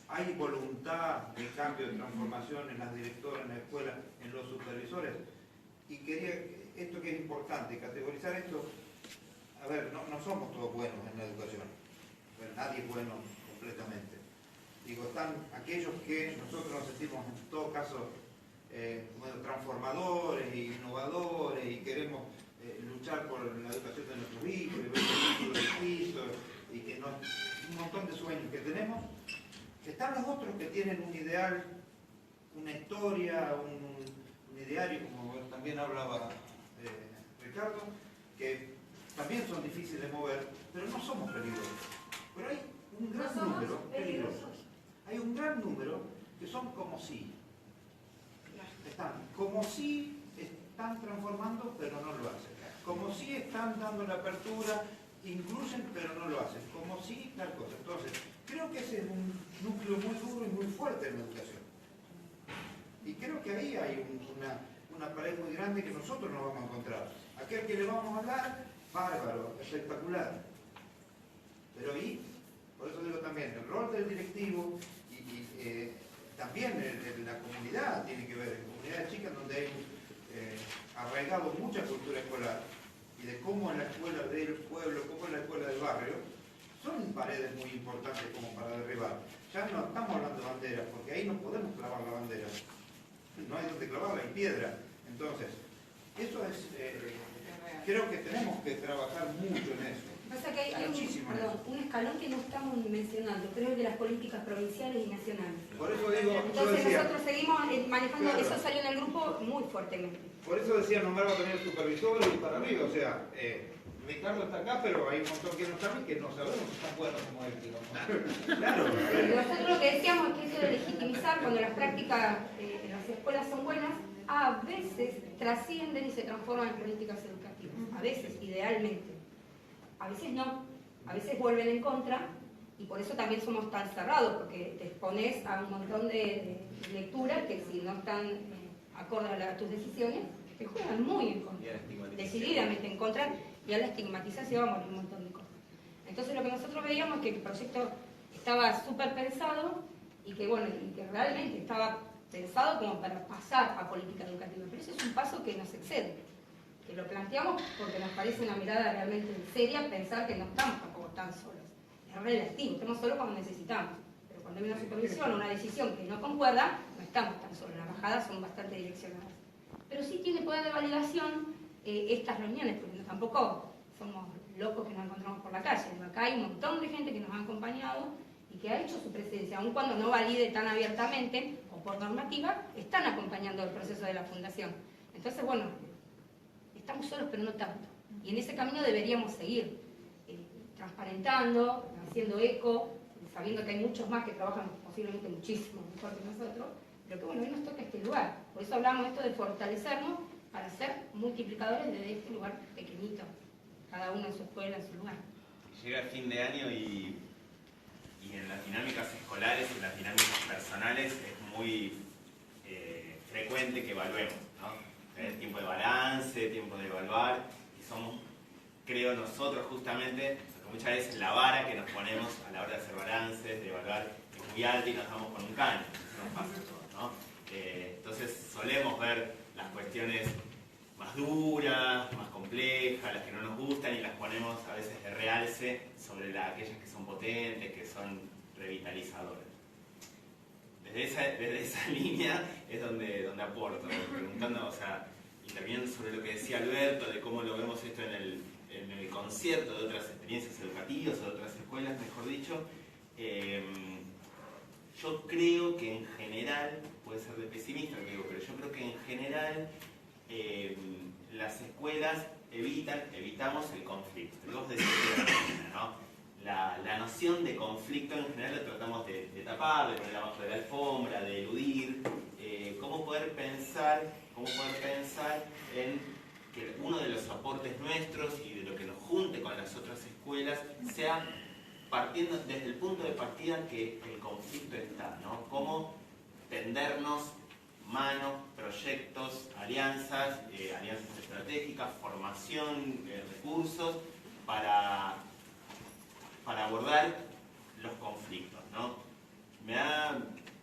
¿hay voluntad de cambio, de transformación en las directoras, en la escuela, en los supervisores? Y quería, esto que es importante, categorizar esto, a ver, no somos todos buenos en la educación, bueno, nadie es bueno completamente. Digo, están aquellos que nosotros nos sentimos en todo caso transformadores e innovadores y queremos luchar por la educación de nuestros hijos, y ver el futuro del piso, y que un montón de sueños que tenemos. Están los otros que tienen un ideal, una historia, un ideario, como también hablaba Ricardo, que también son difíciles de mover, pero no somos peligrosos. Pero hay un gran número peligrosos. Hay un gran número que son como si. Están transformando, pero no lo hacen. Como si están dando la apertura, incluyen, pero no lo hacen. Como si tal cosa. Entonces, creo que ese es un núcleo muy duro y muy fuerte en la educación. Y creo que ahí hay una pared muy grande que nosotros nos vamos a encontrar. Aquel que le vamos a hablar, bárbaro, espectacular. Pero ahí, por eso digo también, el rol del directivo y también la comunidad tiene que ver, comunidades chicas donde hay arraigado mucha cultura escolar y de cómo en la escuela del pueblo, cómo en la escuela del barrio, son paredes muy importantes como para derribar. Ya no estamos hablando de banderas, porque ahí no podemos clavar la bandera. No hay donde clavarla, hay piedra. Entonces, eso es, creo que tenemos que trabajar mucho en eso. Pasa que hay un escalón que no estamos mencionando, pero es de las políticas provinciales y nacionales. Por eso digo, entonces nosotros seguimos manejando, claro, eso salió en el grupo muy fuertemente. Por eso decía, nombraba también el supervisor y para arriba, o sea, Ricardo está acá, pero hay un montón que no saben que no sabemos si están buenos como él, digamos. Claro. Nosotros lo que decíamos es que eso de legitimizar cuando las prácticas en las escuelas son buenas, a veces trascienden y se transforman en políticas educativas. A veces, idealmente. A veces no. a veces vuelven en contra y por eso también somos tan cerrados, porque te expones a un montón de lecturas que si no están acorde a tus decisiones, te juegan muy en contra, decididamente en contra, y a la estigmatización y un montón de cosas. Entonces lo que nosotros veíamos es que el proyecto estaba súper pensado y que, bueno, y que realmente estaba pensado como para pasar a política educativa, pero ese es un paso que nos excede, que lo planteamos porque nos parece una mirada realmente seria pensar que no estamos tampoco tan solos. Es relativo, estamos solos cuando necesitamos, pero cuando hay una supervisión o una decisión que no concuerda, no estamos tan solos, las bajadas son bastante direccionadas. Pero sí tiene poder de validación estas reuniones, porque tampoco somos locos que nos encontramos por la calle. Acá hay un montón de gente que nos ha acompañado y que ha hecho su presencia, aun cuando no valide tan abiertamente o por normativa, están acompañando el proceso de la fundación. Entonces, bueno, estamos solos pero no tanto. Y en ese camino deberíamos seguir transparentando, haciendo eco, sabiendo que hay muchos más que trabajan posiblemente muchísimo mejor que nosotros, pero que bueno, hoy nos toca este lugar. Por eso hablamos de esto de fortalecernos para ser multiplicadores desde este lugar pequeñito, cada uno en su escuela, en su lugar. Llega el fin de año y en las dinámicas escolares y en las dinámicas personales es muy frecuente que evaluemos, ¿no? Tener tiempo de balance, tiempo de evaluar, y somos, creo nosotros justamente, porque muchas veces la vara que nos ponemos a la hora de hacer balances, de evaluar, es muy alta y nos damos con un caño, eso nos pasa a todos, ¿no? Entonces solemos ver las cuestiones más duras, más complejas, las que no nos gustan, y las ponemos a veces de realce sobre aquellas que son potentes, que son revitalizadoras. Desde esa línea es donde aporto, preguntando, o sea, interviniendo sobre lo que decía Alberto, de cómo lo vemos esto en el concierto de otras experiencias educativas o de otras escuelas, mejor dicho. Yo creo que en general, puede ser de pesimista, pero yo creo que en general las escuelas evitamos el conflicto. Vos decís de la mañana, ¿no? La noción de conflicto en general la tratamos de tapar, de poner abajo de la alfombra, de eludir. ¿Cómo poder pensar en que uno de los aportes nuestros y de lo que nos junte con las otras escuelas sea partiendo desde el punto de partida que el conflicto está, ¿no? Cómo tendernos manos, proyectos, alianzas estratégicas, formación, recursos para abordar los conflictos, ¿no?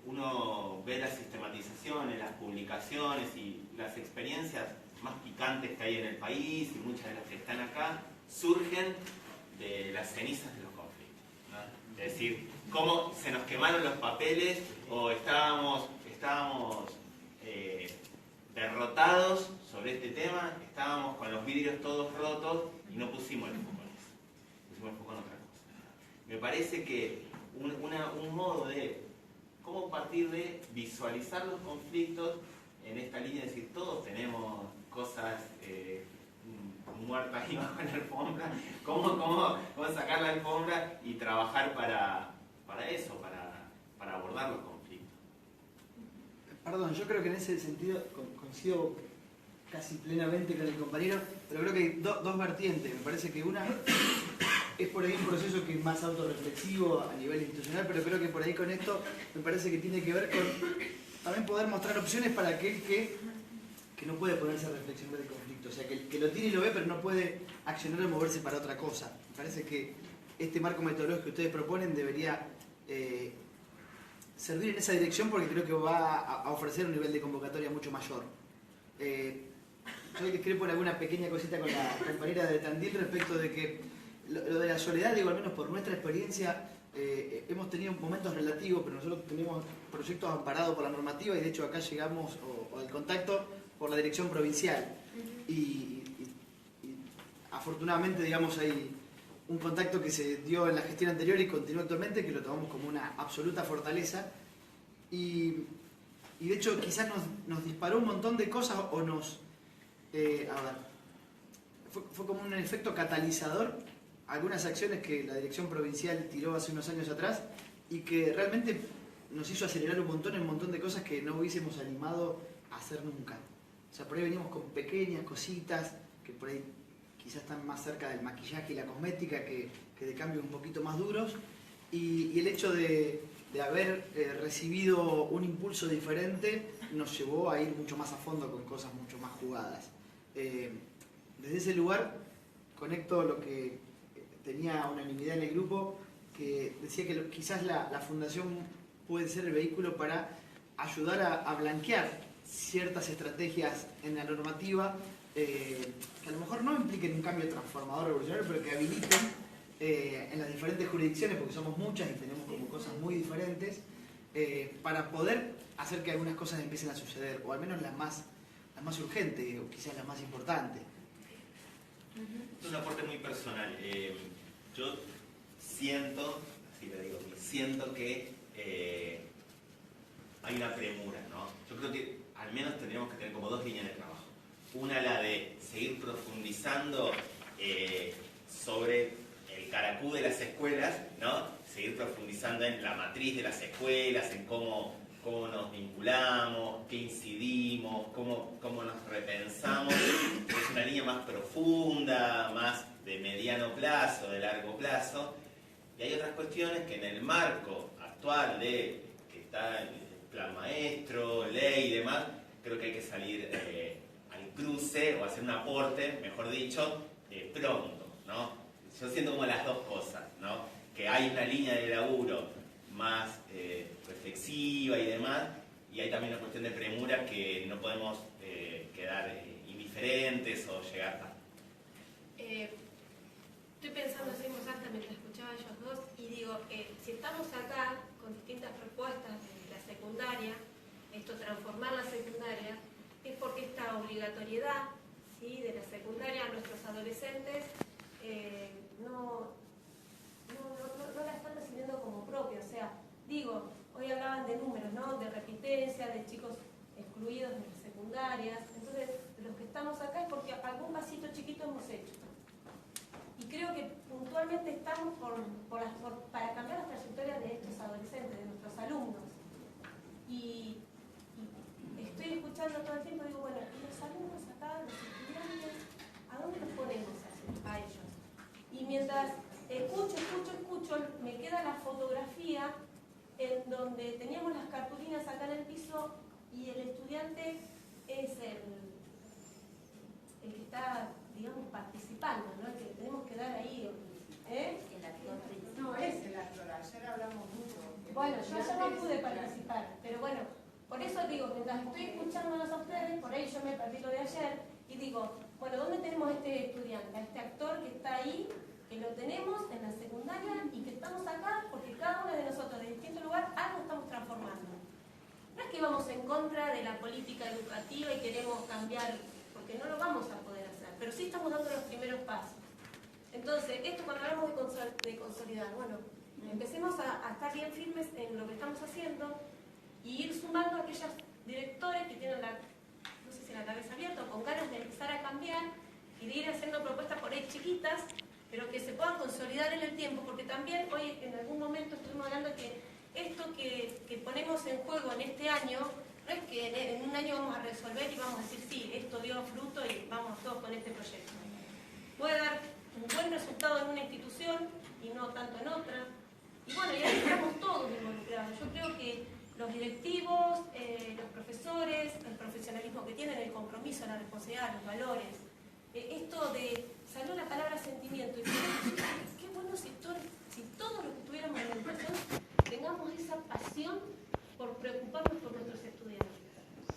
Uno ve la sistematización en las publicaciones y las experiencias más picantes que hay en el país, y muchas de las que están acá surgen de las cenizas de los conflictos, ¿no? Es decir, cómo se nos quemaron los papeles o estábamos derrotados sobre este tema, estábamos con los vidrios todos rotos y no pusimos el foco en eso, pusimos el foco en otra cosa. Me parece que un modo de cómo partir de visualizar los conflictos en esta línea, es decir, todos tenemos cosas muertas ahí bajo la alfombra, cómo sacar la alfombra y trabajar para eso, para abordar los conflictos. Perdón, yo creo que en ese sentido coincido casi plenamente con el compañero, pero creo que hay dos vertientes. Me parece que una es por ahí un proceso que es más autorreflexivo a nivel institucional, pero creo que por ahí con esto me parece que tiene que ver con también poder mostrar opciones para aquel que no puede ponerse a reflexionar el conflicto. O sea, que lo tiene y lo ve, pero no puede accionar o moverse para otra cosa. Me parece que este marco metodológico que ustedes proponen debería servir en esa dirección, porque creo que va a ofrecer un nivel de convocatoria mucho mayor. Yo discrepo en alguna pequeña cosita con la compañera de Tandil respecto de que lo de la soledad, digo, al menos por nuestra experiencia, hemos tenido momentos relativos, pero nosotros tenemos proyectos amparados por la normativa y de hecho acá llegamos o al contacto por la dirección provincial. Y afortunadamente, digamos, hay un contacto que se dio en la gestión anterior y continúa actualmente, que lo tomamos como una absoluta fortaleza. Y de hecho quizás nos disparó un montón de cosas o nos... fue como un efecto catalizador algunas acciones que la dirección provincial tiró hace unos años atrás y que realmente nos hizo acelerar un montón de cosas que no hubiésemos animado a hacer nunca. O sea, por ahí venimos con pequeñas cositas que por ahí quizás están más cerca del maquillaje y la cosmética que que de cambios un poquito más duros, y el hecho de haber recibido un impulso diferente nos llevó a ir mucho más a fondo con cosas mucho más jugadas. Desde ese lugar conecto lo que tenía unanimidad en el grupo, que decía que quizás la fundación puede ser el vehículo para ayudar a blanquear ciertas estrategias en la normativa que a lo mejor no impliquen un cambio transformador revolucionario, pero que habiliten en las diferentes jurisdicciones, porque somos muchas y tenemos como cosas muy diferentes, para poder hacer que algunas cosas empiecen a suceder, o al menos las más urgentes, o quizás las más importantes. Es un aporte muy personal. Yo siento, así le digo, siento que hay una premura, ¿no? Yo creo que al menos tendríamos que tener como dos líneas de trabajo. Una, la de seguir profundizando sobre el caracú de las escuelas, ¿no? Seguir profundizando en la matriz de las escuelas, en cómo nos vinculamos, qué incidimos, cómo nos repensamos. Es una línea más profunda, más de mediano plazo, de largo plazo. Y hay otras cuestiones que en el marco actual de que está el plan maestro, ley y demás, creo que hay que salir al cruce o hacer un aporte, mejor dicho, pronto, ¿no? Yo siento como las dos cosas, ¿no? Que hay una línea de laburo más reflexiva y demás, y hay también una cuestión de premura que no podemos quedar indiferentes o llegar tarde. Estoy pensando así en voz alta mientras escuchaba a ellos dos y digo, si estamos acá con distintas propuestas de la secundaria, esto transformar la secundaria, es porque esta obligatoriedad, ¿sí?, de la secundaria a nuestros adolescentes no la están recibiendo como propia. O sea, digo, hoy hablaban de números, ¿no?, de repitencia, de chicos excluidos de las secundarias. Entonces, los que estamos acá es porque algún pasito chiquito hemos hecho. Y creo que puntualmente estamos para cambiar las trayectorias de estos adolescentes, de nuestros alumnos. Y estoy escuchando todo el tiempo y digo, bueno, ¿y los alumnos acá, los estudiantes, a dónde los ponemos a ellos? Y mientras escucho, me queda la fotografía en donde teníamos las cartulinas acá en el piso y el estudiante es el que está, digamos, participando, ¿no? El que tenemos que dar ahí. El actor. No es el actor, ayer hablamos mucho. Bueno, yo ayer no pude participar, pero bueno, por eso digo, mientras estoy escuchándolos a ustedes, por ahí yo me perdí lo de ayer, y digo, bueno, ¿dónde tenemos a este estudiante, a este actor que está ahí, que lo tenemos en la secundaria y que estamos acá porque cada uno de nosotros de distinto lugar algo estamos transformando? No es que vamos en contra de la política educativa y queremos cambiar, porque no lo vamos a poder hacer, pero sí estamos dando los primeros pasos. Entonces, esto cuando hablamos de consolidar, bueno, empecemos a estar bien firmes en lo que estamos haciendo y ir sumando a aquellos directores que tienen no sé si la cabeza abierta o con ganas de empezar a cambiar y de ir haciendo propuestas por ahí chiquitas, pero que se puedan consolidar en el tiempo, porque también hoy en algún momento estuvimos hablando que esto que ponemos en juego en este año, no es que en un año vamos a resolver y vamos a decir, sí, esto dio fruto y vamos todos con este proyecto. Puede dar un buen resultado en una institución y no tanto en otra. Y bueno, y ahí estamos todos involucrados. Yo creo que los directivos, los profesores, el profesionalismo que tienen, el compromiso, la responsabilidad, los valores. Esto de, salió la palabra sentimiento, y qué bueno si todos los que estuviéramos en la educación tengamos esa pasión por preocuparnos por nuestros estudiantes.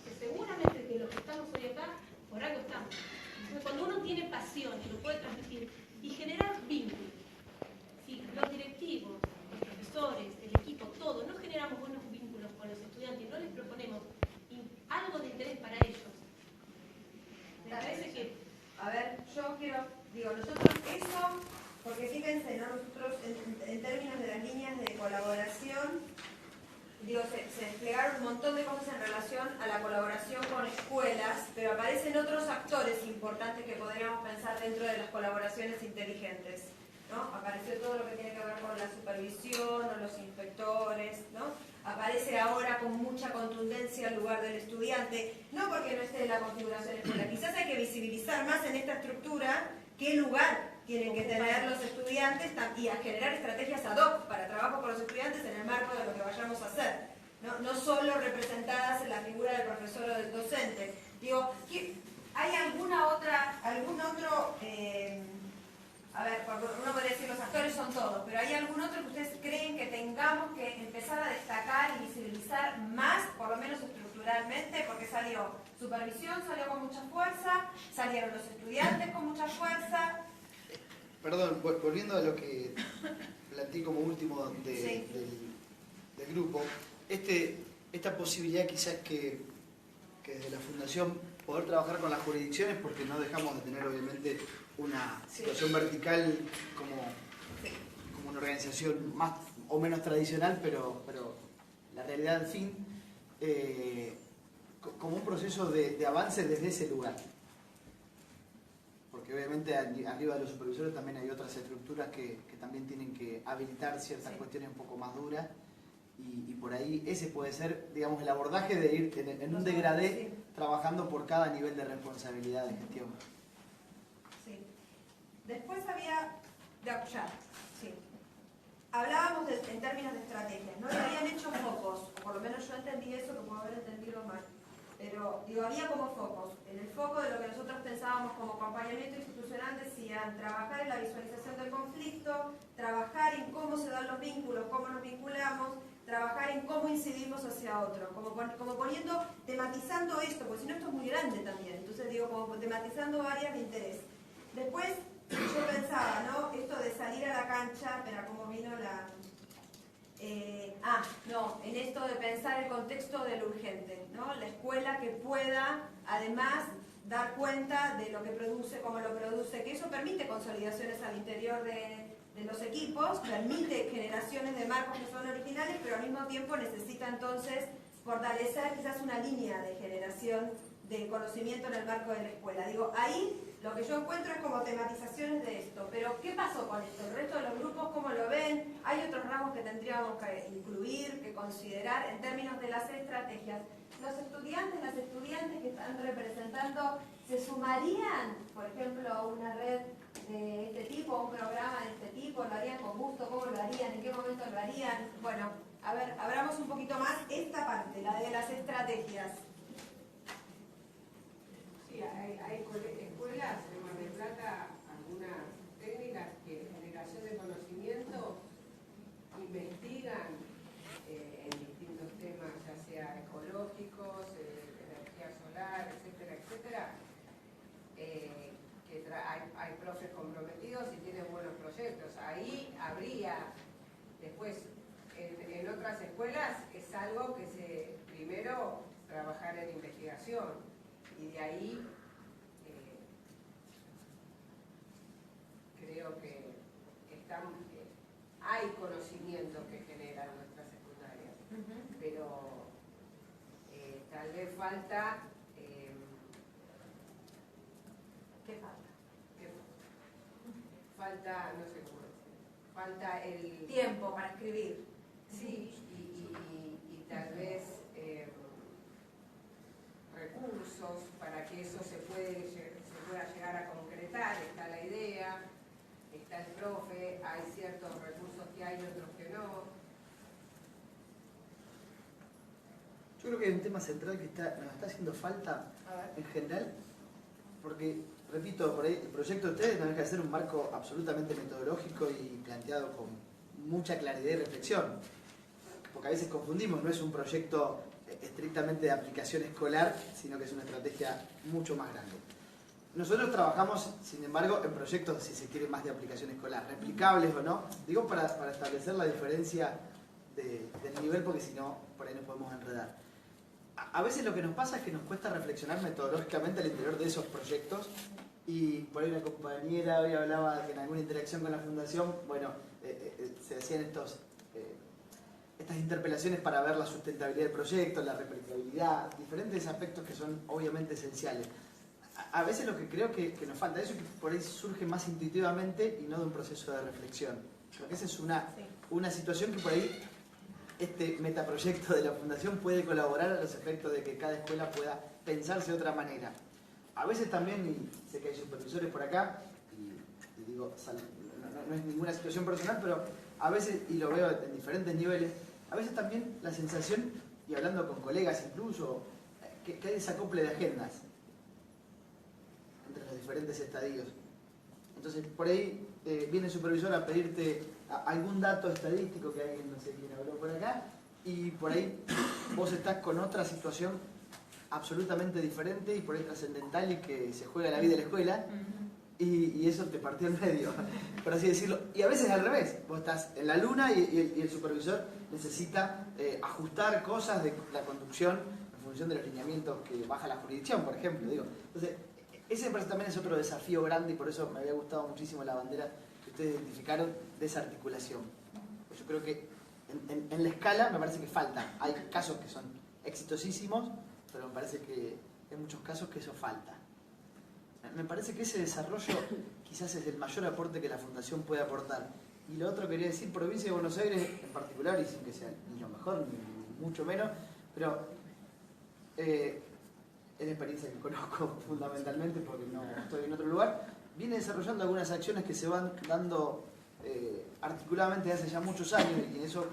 Que seguramente que los que estamos hoy acá, por algo estamos. Entonces, cuando uno tiene pasión y lo puede transmitir y generar vínculos, si los directivos, los profesores, el equipo, todos, no generamos buenos vínculos con los estudiantes y no les proponemos algo de interés para ellos, me parece que... A ver, yo quiero, nosotros eso, porque fíjense, ¿no? Nosotros en términos de las líneas de colaboración, se desplegaron un montón de cosas en relación a la colaboración con escuelas, pero aparecen otros actores importantes que podríamos pensar dentro de las colaboraciones inteligentes, ¿no? Apareció todo lo que tiene que ver con la supervisión o los inspectores, ¿no? Aparece ahora con mucha contundencia el lugar del estudiante, no porque no esté en la configuración escolar, quizás hay que visibilizar más en esta estructura qué lugar tienen que tener los estudiantes y a generar estrategias ad hoc para trabajo con los estudiantes en el marco de lo que vayamos a hacer. No solo representadas en la figura del profesor o del docente. Digo, ¿hay algún otro, a ver, uno podría decir los actores son todos, pero ¿hay algún otro que ustedes creen que tengamos que empezar a destacar y visibilizar más, por lo menos estructuralmente? Porque salió supervisión, salió con mucha fuerza, salieron los estudiantes con mucha fuerza. Perdón, volviendo a lo que planteé como último del grupo, esta posibilidad quizás que desde la Fundación poder trabajar con las jurisdicciones, porque no dejamos de tener obviamente una situación vertical como una organización más o menos tradicional, pero la realidad al fin, como un proceso de avance desde ese lugar. Porque obviamente arriba de los supervisores también hay otras estructuras que también tienen que habilitar ciertas cuestiones un poco más duras. Y por ahí ese puede ser, digamos, el abordaje de ir en un degradé trabajando por cada nivel de responsabilidad de gestión. Sí. Después había de apoyar, sí. Hablábamos en términos de estrategias, ¿no? Y habían hecho focos, o por lo menos yo entendí eso, que puedo haber entendido mal. Pero, digo, había como focos. En el foco de lo que nosotros pensábamos como acompañamiento institucional decían trabajar en la visualización del conflicto, trabajar en cómo se dan los vínculos, cómo nos vinculamos, trabajar en cómo incidimos hacia otro, como poniendo, tematizando esto, porque si no esto es muy grande también, entonces digo, como tematizando áreas de interés. Después yo pensaba, ¿no? Esto de salir a la cancha, espera, ¿cómo vino la...? En esto de pensar el contexto de lo urgente, ¿no? La escuela que pueda, además, dar cuenta de lo que produce, cómo lo produce, que eso permite consolidaciones al interior de los equipos, permite generaciones de marcos que son originales, pero al mismo tiempo necesita entonces fortalecer quizás una línea de generación de conocimiento en el marco de la escuela. Digo, ahí lo que yo encuentro es como tematizaciones de esto, pero ¿qué pasó con esto? ¿El resto de los grupos cómo lo ven? ¿Hay otros rasgos que tendríamos que incluir, que considerar en términos de las estrategias? ¿Los estudiantes, las estudiantes que están representando, se sumarían, por ejemplo, a una red de este tipo, a un programa de este tipo? ¿Lo harían con gusto? ¿Cómo lo harían? ¿En qué momento lo harían? Bueno, a ver, abramos un poquito más esta parte, la de las estrategias. Sí, hay escuelas en Mar del Plata, algunas técnicas que en generación de conocimiento investigan en distintos temas, ya sea ecológicos, energía solar, etcétera, etcétera. Hay profes comprometidos y tienen buenos proyectos. Ahí habría, después, en otras escuelas es algo que primero trabajar en investigación y de ahí creo que hay conocimiento que generan nuestras secundarias, pero tal vez falta... ¿Qué falta? Falta, no sé cómo decir, falta el... tiempo para escribir. Sí, y tal vez recursos para que eso se pueda llegar a concretar. Está la idea, está el profe, hay ciertos recursos que hay y otros que no. Yo creo que hay un tema central que nos está haciendo falta en general, porque, repito, por ahí el proyecto de ustedes no deja de ser un marco absolutamente metodológico y planteado con mucha claridad y reflexión, porque a veces confundimos, no es un proyecto estrictamente de aplicación escolar, sino que es una estrategia mucho más grande. Nosotros trabajamos, sin embargo, en proyectos, si se quiere, más de aplicación escolar, replicables o no, digo para establecer la diferencia del nivel, porque si no, por ahí nos podemos enredar. A veces lo que nos pasa es que nos cuesta reflexionar metodológicamente al interior de esos proyectos, y por ahí una compañera hoy hablaba que en alguna interacción con la Fundación, bueno, se hacían estas interpelaciones para ver la sustentabilidad del proyecto, la replicabilidad, diferentes aspectos que son obviamente esenciales. A veces lo que creo que nos falta, eso que por ahí surge más intuitivamente y no de un proceso de reflexión. Creo que esa es una situación que por ahí este metaproyecto de la Fundación puede colaborar a los efectos de que cada escuela pueda pensarse de otra manera. A veces también, y sé que hay supervisores por acá, digo, no es ninguna situación personal, pero a veces, y lo veo en diferentes niveles, a veces también la sensación, y hablando con colegas incluso, que hay desacople de agendas entre los diferentes estadios. Entonces, por ahí viene el supervisor a pedirte algún dato estadístico que alguien, no sé quién habló por acá, y por ahí vos estás con otra situación absolutamente diferente y por ahí trascendental y que se juega la vida de la escuela, y eso te partió en medio, por así decirlo. Y a veces al revés, vos estás en la luna y el supervisor necesita ajustar cosas de la conducción en función de los lineamientos que baja la jurisdicción, por ejemplo. Digo. Entonces, ese me parece también es otro desafío grande y por eso me había gustado muchísimo la bandera que ustedes identificaron de esa articulación. Yo creo que en la escala me parece que falta. Hay casos que son exitosísimos, pero me parece que hay muchos casos que eso falta. Me parece que ese desarrollo quizás es el mayor aporte que la Fundación puede aportar. Y lo otro quería decir, Provincia de Buenos Aires en particular, y sin que sea ni lo mejor, ni mucho menos, pero es la experiencia que conozco fundamentalmente porque no estoy en otro lugar, viene desarrollando algunas acciones que se van dando articuladamente hace ya muchos años, y en eso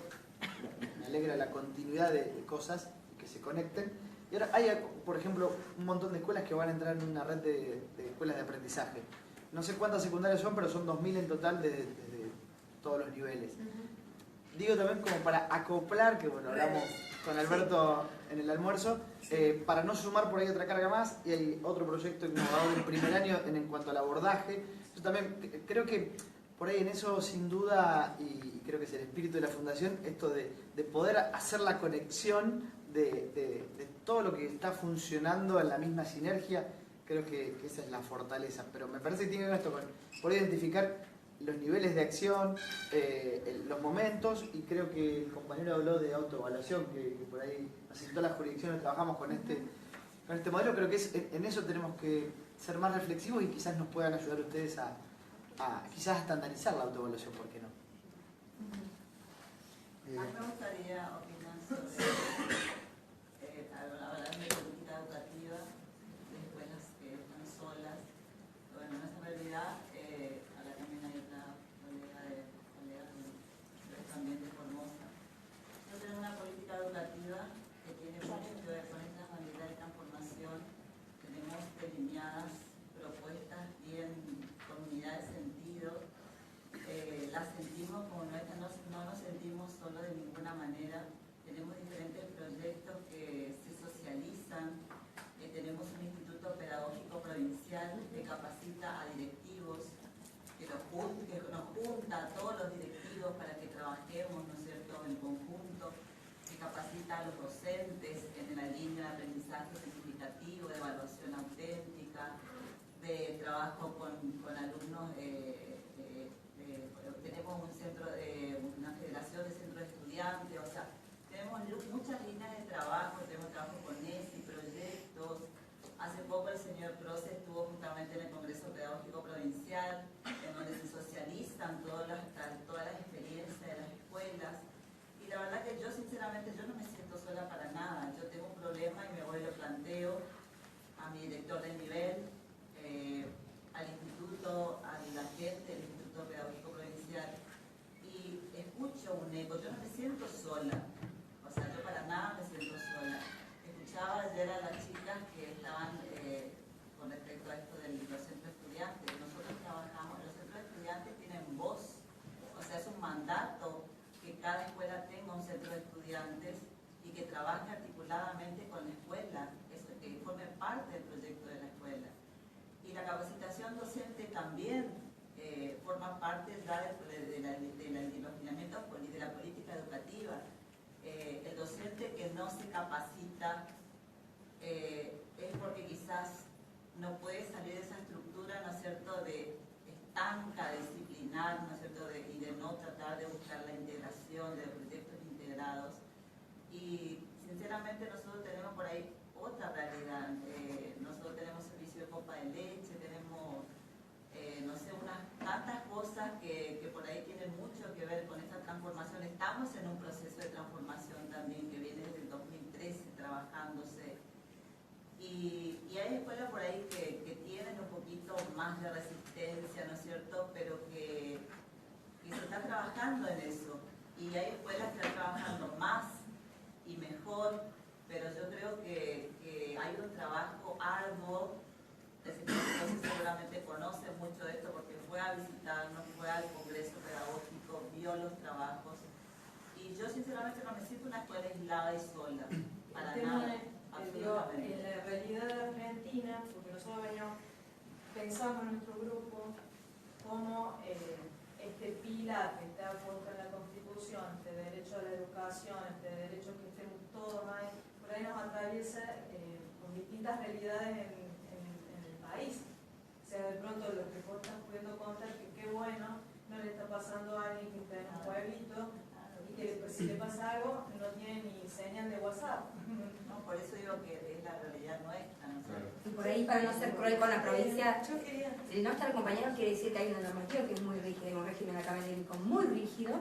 me alegra la continuidad de cosas que se conecten. Y ahora hay, por ejemplo, un montón de escuelas que van a entrar en una red de escuelas de aprendizaje. No sé cuántas secundarias son, pero son 2000 en total desde todos los niveles. Digo también como para acoplar, que bueno, hablamos con Alberto en el almuerzo, para no sumar por ahí otra carga más, y hay otro proyecto innovador en primer año en cuanto al abordaje. Yo también creo que por ahí en eso, sin duda, y creo que es el espíritu de la Fundación, esto de poder hacer la conexión de todo lo que está funcionando en la misma sinergia, creo que esa es la fortaleza. Pero me parece que tiene que ver esto con poder identificar los niveles de acción, los momentos, y creo que el compañero habló de autoevaluación, que por ahí nos citó las jurisdicciones, trabajamos con este modelo. Creo que en eso tenemos que ser más reflexivos y quizás nos puedan ayudar ustedes a quizás estandarizar la autoevaluación, ¿por qué no? A mí me gustaría opinar sobre hablar de política educativa, de escuelas que están solas. Bueno, en esa realidad, acá también hay otra colega también de Formosa. Nosotros tenemos una política educativa que tiene mucho que ver con esta manera de transformación. Tenemos delineadas propuestas bien con unidad de sentido. Las sentimos como no nos sentimos solo de ninguna manera. Tenemos diferentes proyectos que se socializan. Tenemos un instituto pedagógico provincial que capacita a directivos, que nos junta a todos los directivos para que trabajemos, ¿no es cierto?, en conjunto, que capacita a los docentes en la línea de aprendizaje significativo, de evaluación auténtica, de trabajo con alumnos. Tenemos una federación de centros de estudiantes, o sea, tenemos muchas líneas de trabajo, tenemos trabajo con ESI, proyectos. Hace poco el señor Proce estuvo justamente en el Congreso Pedagógico Provincial, en donde se socializan todas las experiencias de las escuelas. Y la verdad que yo sinceramente no me siento sola para nada. Yo tengo un problema y me voy y lo planteo a mi director de nivel, al instituto, a la gente del Instituto Pedagógico Provincial, y escucho un eco. Yo no me siento sola, o sea, yo para nada me siento sola. Escuchaba ayer a las chicas que estaban con respecto a esto de los centros estudiantes. Nosotros trabajamos, los centros estudiantes tienen voz, o sea, es un mandato que cada escuela tenga un centro de estudiantes y que trabaje articuladamente con la escuela, que forme parte del proyecto de la escuela. Y la capacitación docente también forma parte ya de los lineamientos de la política educativa. El docente que no se capacita es porque quizás no puede salir de esa estructura, ¿no es cierto?, de estanca, disciplinar, ¿no es cierto?, y de no tratar de buscar la integración de proyectos integrados. Y sinceramente nosotros tenemos por ahí otra realidad. Nosotros tenemos servicio de copa de leche, tenemos, no sé, unas tantas cosas que por ahí tienen mucho que ver con esta transformación. Estamos en un proceso de transformación también que viene desde el 2013 trabajándose. Y hay escuelas por ahí que tienen un poquito más de resistencia, ¿no es cierto?, pero trabajando en eso. Y hay escuelas que están trabajando más y mejor, pero yo creo que hay un trabajo arduo. El señor José seguramente conoce mucho de esto porque fue a visitarnos, fue al Congreso Pedagógico, vio los trabajos. Y yo sinceramente no me siento una escuela aislada y sola, para nada, absolutamente. En la realidad argentina, porque nosotros pensamos en nuestro grupo como este pilar que está puesto en la Constitución, este derecho a la educación, este derecho a que estemos todos ahí, por ahí nos atraviesa con distintas realidades en el país. O sea, de pronto lo que vos estás pudiendo contar, que qué bueno, no le está pasando a alguien que está en un pueblito, y que pues, si le pasa algo, no tiene ni señal de WhatsApp. No, por eso digo que es la realidad nuestra, ¿no? Y por ahí, para no ser cruel con la provincia, si no está el compañero, quiere decir que hay una normativa que es muy rígida, un régimen académico muy rígido,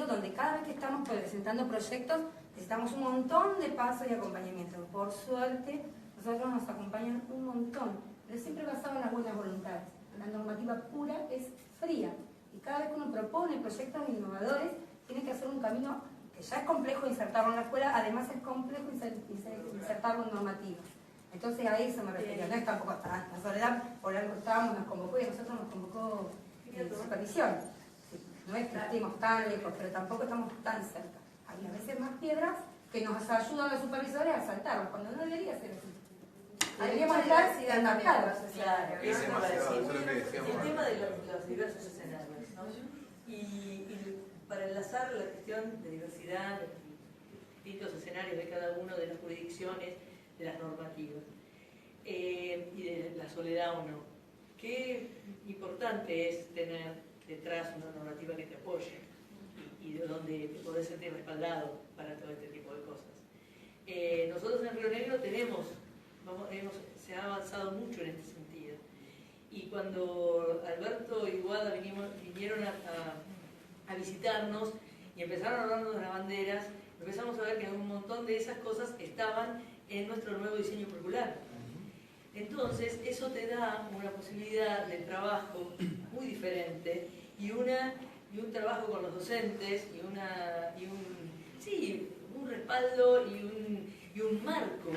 donde cada vez que estamos presentando proyectos necesitamos un montón de pasos y acompañamiento. Por suerte, nosotros nos acompañan un montón, pero siempre basado en las buenas voluntades. La normativa pura es fría, y cada vez que uno propone proyectos innovadores, tiene que hacer un camino que ya es complejo insertarlo en la escuela, además es complejo insertarlo en normativas. Entonces a eso me refería, no es tampoco hasta la Soledad, por algo estábamos, nos convocó y a nosotros nos convocó supervisión. No es que estemos tan lejos, pero tampoco estamos tan cerca. Hay a veces más piedras que nos ayudan los supervisores a saltarlas, cuando no debería ser así. Deberíamos estar enmarcados. Claro, Es demasiado, eso es lo que el decíamos tema antes. de los diversos escenarios, ¿no? Y para enlazar la cuestión de diversidad, de distintos escenarios de cada una de las jurisdicciones, de las normativas, y de la soledad o no, qué importante es tener detrás una normativa que te apoye y de donde te podés sentir respaldado para todo este tipo de cosas. Nosotros en Río Negro se ha avanzado mucho en este sentido. Y cuando Alberto y Guada vinieron a visitarnos y empezaron a hablarnos de las banderas, empezamos a ver que un montón de esas cosas estaban en nuestro nuevo diseño curricular. Entonces, eso te da una posibilidad de trabajo muy diferente y un trabajo con los docentes y un respaldo y un marco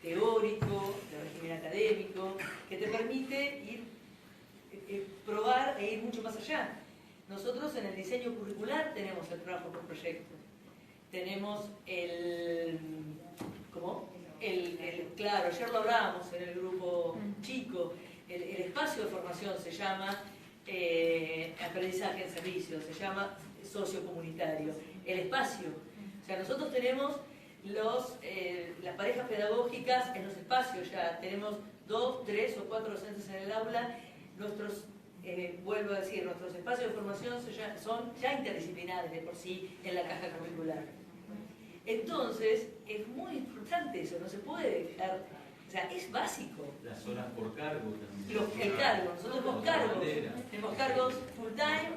teórico, de régimen académico, que te permite probar e ir mucho más allá. Nosotros en el diseño curricular tenemos el trabajo por proyectos, tenemos claro, ayer lo hablábamos en el grupo chico, el espacio de formación se llama aprendizaje en servicio, se llama sociocomunitario, el espacio. O sea, nosotros tenemos las parejas pedagógicas en los espacios ya, tenemos 2, 3 o 4 docentes en el aula, vuelvo a decir, nuestros espacios de formación son ya interdisciplinares de por sí en la caja curricular. Entonces, es muy importante eso, no se puede dejar, o sea, es básico. Las horas por cargo también. El cargo, nosotros tenemos cargos full time,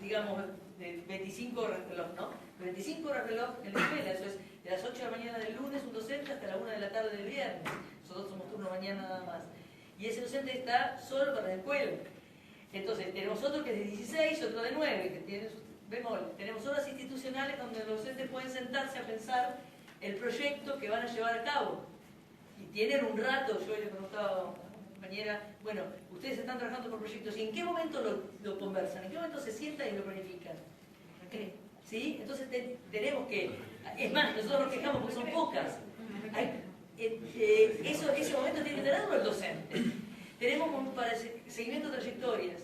digamos, de 25 horas reloj, ¿no? 25 horas reloj en la escuela, eso es de las 8 de la mañana del lunes un docente hasta la 1 de la tarde del viernes. Nosotros somos turno mañana nada más. Y ese docente está solo para la escuela. Entonces, tenemos otro que es de 16 y otro de 9, que tiene sus tenemos horas institucionales donde los docentes pueden sentarse a pensar el proyecto que van a llevar a cabo. Y tienen un rato, yo le preguntaba a una compañera, bueno, ustedes están trabajando por proyectos, ¿y en qué momento lo conversan? ¿En qué momento se sientan y lo planifican? ¿Sí? Entonces tenemos que, es más, nosotros nos quejamos porque son pocas. Ese momento tiene que tenerlo el docente. Tenemos para seguimiento de trayectorias.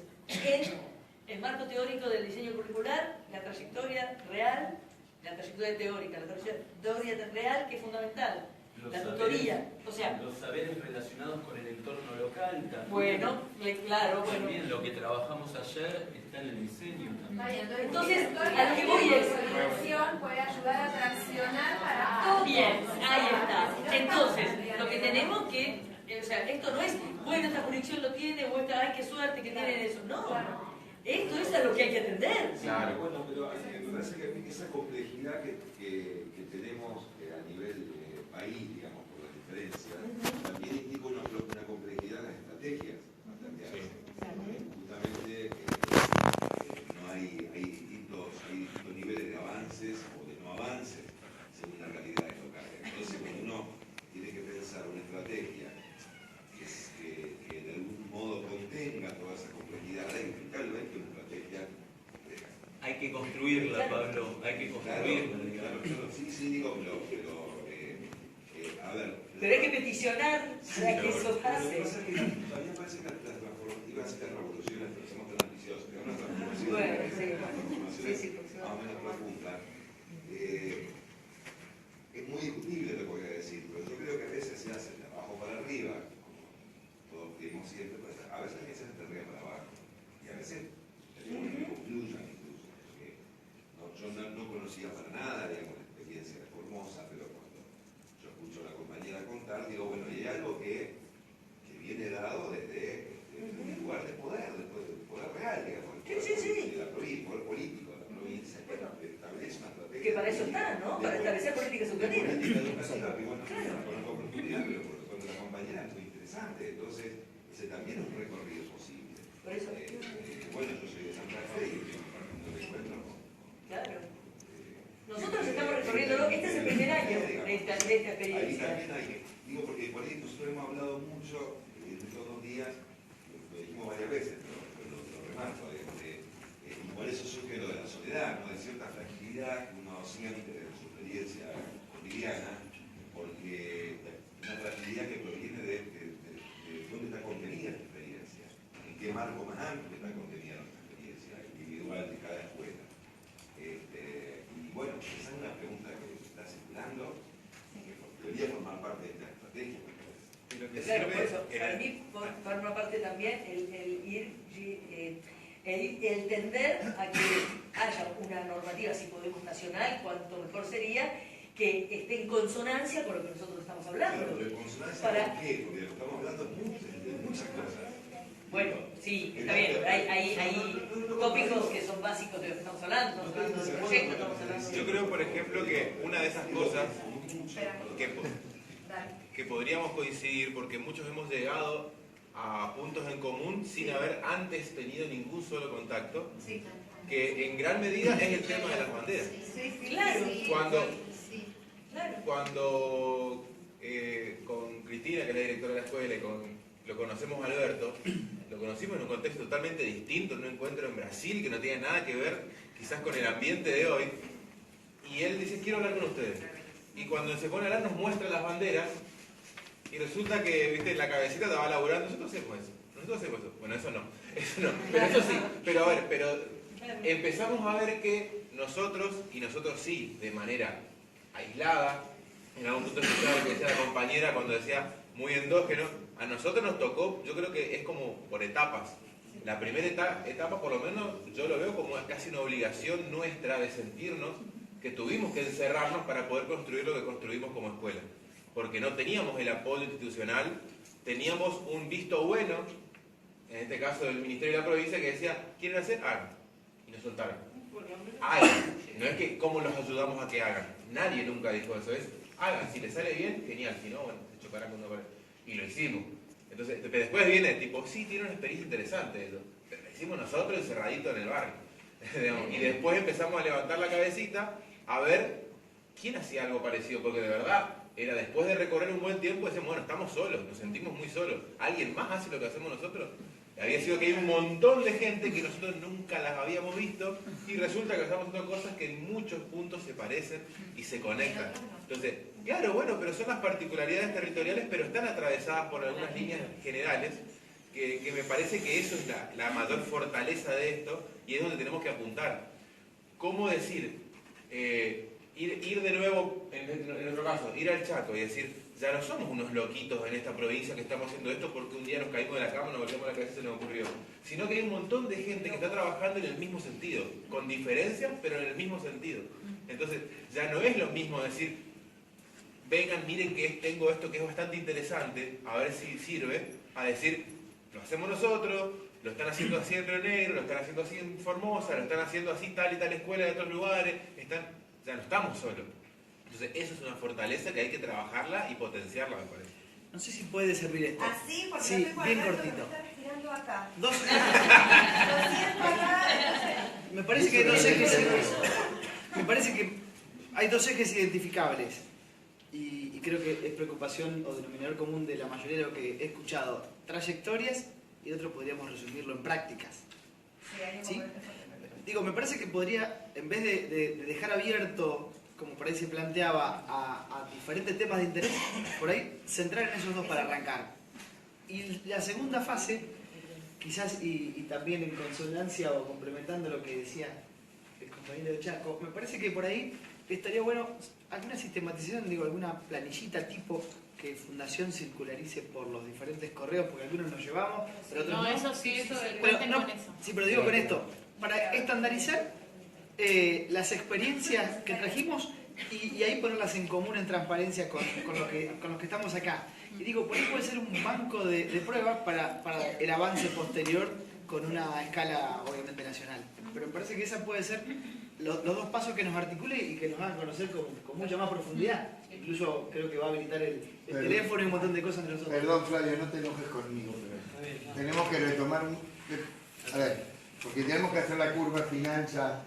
El marco teórico del diseño curricular, la trayectoria real, la trayectoria teórica, la trayectoria real que es fundamental, la tutoría, o sea... Los saberes relacionados con el entorno local también. Bueno, claro, bueno. También lo que trabajamos ayer está en el diseño también. Entonces, a lo que voy es... La educación puede ayudar a traccionar para todo. Bien, ahí está. Entonces, lo que tenemos que... O sea, esto no es, bueno, esta jurisdicción lo tiene, o esta, ay, qué suerte que tienen eso. No. Esto es a lo que hay que atender. Claro, bueno, pero me parece que esa complejidad que tenemos a nivel país, digamos, por las diferencias, también indica una complejidad en las estrategias a plantearse. Justamente no hay construir. Claro, sí, digo, pero a ver. Pero hay que peticionar para que eso pase. A mí me parece que iba a ser la revolución, pero somos tan ambiciosos, que una transformación, Bueno, sí, más o menos profunda. Es muy discutible lo que voy a decir, pero yo creo que a veces se hace de abajo para arriba, como todos pedimos siempre, pues a veces hay que hacer de arriba para abajo, y a veces tenemos que concluyan incluso, porque yo no conocía para nada, digamos, la experiencia de Formosa, pero cuando yo escucho a la compañera contar, digo, bueno, y hay algo que viene dado desde un lugar de poder, de poder real, digamos, de la provincia, poder político de la provincia, que establece una estrategia. Que para eso está, ¿no? Para establecer políticas educativas. Política educativa, que bueno, no la conozco por profundidad, pero cuando la compañera es muy interesante, entonces ese también es un recorrido posible. Por eso. Bueno, yo soy de Santa Fe y no me encuentro con... Claro. Nosotros estamos recorriendo, este es el primer año de esta experiencia. Ahí también hay, digo, porque por ahí nosotros hemos hablado mucho todos los días, lo dijimos varias veces, pero lo remarco, y por eso surge lo de la soledad, ¿no? De cierta fragilidad que uno siente de su experiencia cotidiana, porque una fragilidad que proviene de dónde está contenida esta experiencia, en qué marco más amplio está contenida nuestra experiencia individual de cada escuela. Y bueno, esa es una pregunta que está circulando, que debería formar parte de esta estrategia. Claro, por eso, para mí forma parte también el tender a que haya una normativa, si podemos, nacional, cuanto mejor sería, que esté en consonancia con lo que nosotros estamos hablando. Claro, pero consonancia ¿por qué? Porque estamos hablando de muchas cosas. Bueno, sí, está bien, hay tópicos que son básicos de lo que estamos hablando, estamos hablando del proyecto, estamos hablando de... Yo creo, por ejemplo, que una de esas cosas que podríamos coincidir, porque muchos hemos llegado a puntos en común sin haber antes tenido ningún solo contacto, que en gran medida es el tema de las banderas. Claro. Cuando con Cristina, que es la directora de la escuela, y lo conocemos a Alberto, lo conocimos en un contexto totalmente distinto, en un encuentro en Brasil que no tiene nada que ver quizás con el ambiente de hoy, y él dice, quiero hablar con ustedes. Y cuando se pone a hablar nos muestra las banderas, y resulta que, viste, la cabecita estaba laburando, nosotros hacemos eso. Bueno, eso no, pero eso sí, pero a ver, empezamos a ver que nosotros sí, de manera aislada, en algún punto escuchaba lo que decía la compañera cuando decía muy endógeno, a nosotros nos tocó, yo creo que es como por etapas. La primera etapa, por lo menos, yo lo veo como casi una obligación nuestra de sentirnos que tuvimos que encerrarnos para poder construir lo que construimos como escuela. Porque no teníamos el apoyo institucional, teníamos un visto bueno, en este caso del Ministerio de la Provincia, que decía, ¿quieren hacer? Hagan. Y nos soltaron. Hagan. No es que cómo los ayudamos a que hagan. Nadie nunca dijo eso. Es, hagan. Si les sale bien, genial. Si no, bueno, se chocarán con una pared. Y lo hicimos. Entonces, después viene tipo, sí, tiene una experiencia interesante eso. Pero lo hicimos nosotros encerraditos en el barrio. Y después empezamos a levantar la cabecita a ver quién hacía algo parecido. Porque de verdad, era después de recorrer un buen tiempo, decimos, bueno, estamos solos, nos sentimos muy solos. ¿Alguien más hace lo que hacemos nosotros? Había sido que hay un montón de gente que nosotros nunca las habíamos visto y resulta que estamos haciendo cosas que en muchos puntos se parecen y se conectan. Entonces, claro, bueno, pero son las particularidades territoriales, pero están atravesadas por algunas líneas generales que me parece que eso es la mayor fortaleza de esto y es donde tenemos que apuntar. ¿Cómo decir? Ir de nuevo, en nuestro caso, ir al Chaco y decir, ya no somos unos loquitos en esta provincia que estamos haciendo esto porque un día nos caímos de la cama, nos volvemos la cabeza y se nos ocurrió. Sino que hay un montón de gente que está trabajando en el mismo sentido, con diferencias, pero en el mismo sentido. Entonces, ya no es lo mismo decir, vengan, miren que tengo esto que es bastante interesante, a ver si sirve, a decir, lo hacemos nosotros, lo están haciendo así en Río Negro, lo están haciendo así en Formosa, lo están haciendo así tal y tal escuela de otros lugares, ya no estamos solos. Entonces, eso es una fortaleza que hay que trabajarla y potenciarla, me parece. No sé si puede servir esto. Así, porque sí, no bien cortito. Tirando acá. Me parece que hay dos ejes. Me parece que hay dos ejes identificables. Y creo que es preocupación o denominador común de la mayoría de lo que he escuchado. Trayectorias y otro podríamos resumirlo en prácticas. ¿Sí? digo, me parece que podría, en vez de dejar abierto, como por ahí se planteaba, a diferentes temas de interés, por ahí centrar en esos dos para arrancar. Y la segunda fase, quizás y también en consonancia o complementando lo que decía el compañero de Chaco, me parece que por ahí estaría bueno alguna sistematización, digo, alguna planillita tipo que Fundación circularice por los diferentes correos, porque algunos nos llevamos, pero otros no. Eso sí, eso Pero, cuenten no, con eso. sí, pero digo con esto, para estandarizar las experiencias que trajimos y ahí ponerlas en común en transparencia con los que estamos acá. Y digo, por ahí puede ser un banco de pruebas para el avance posterior con una escala obviamente nacional. Pero me parece que esa puede ser los dos pasos que nos articule y que nos hagan conocer con mucha más profundidad. Incluso creo que va a habilitar el teléfono y un montón de cosas entre nosotros. Perdón, Flavio, no te enojes conmigo, pero tenemos que retomar a ver, porque tenemos que hacer la curva final ya,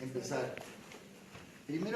empezar. Primero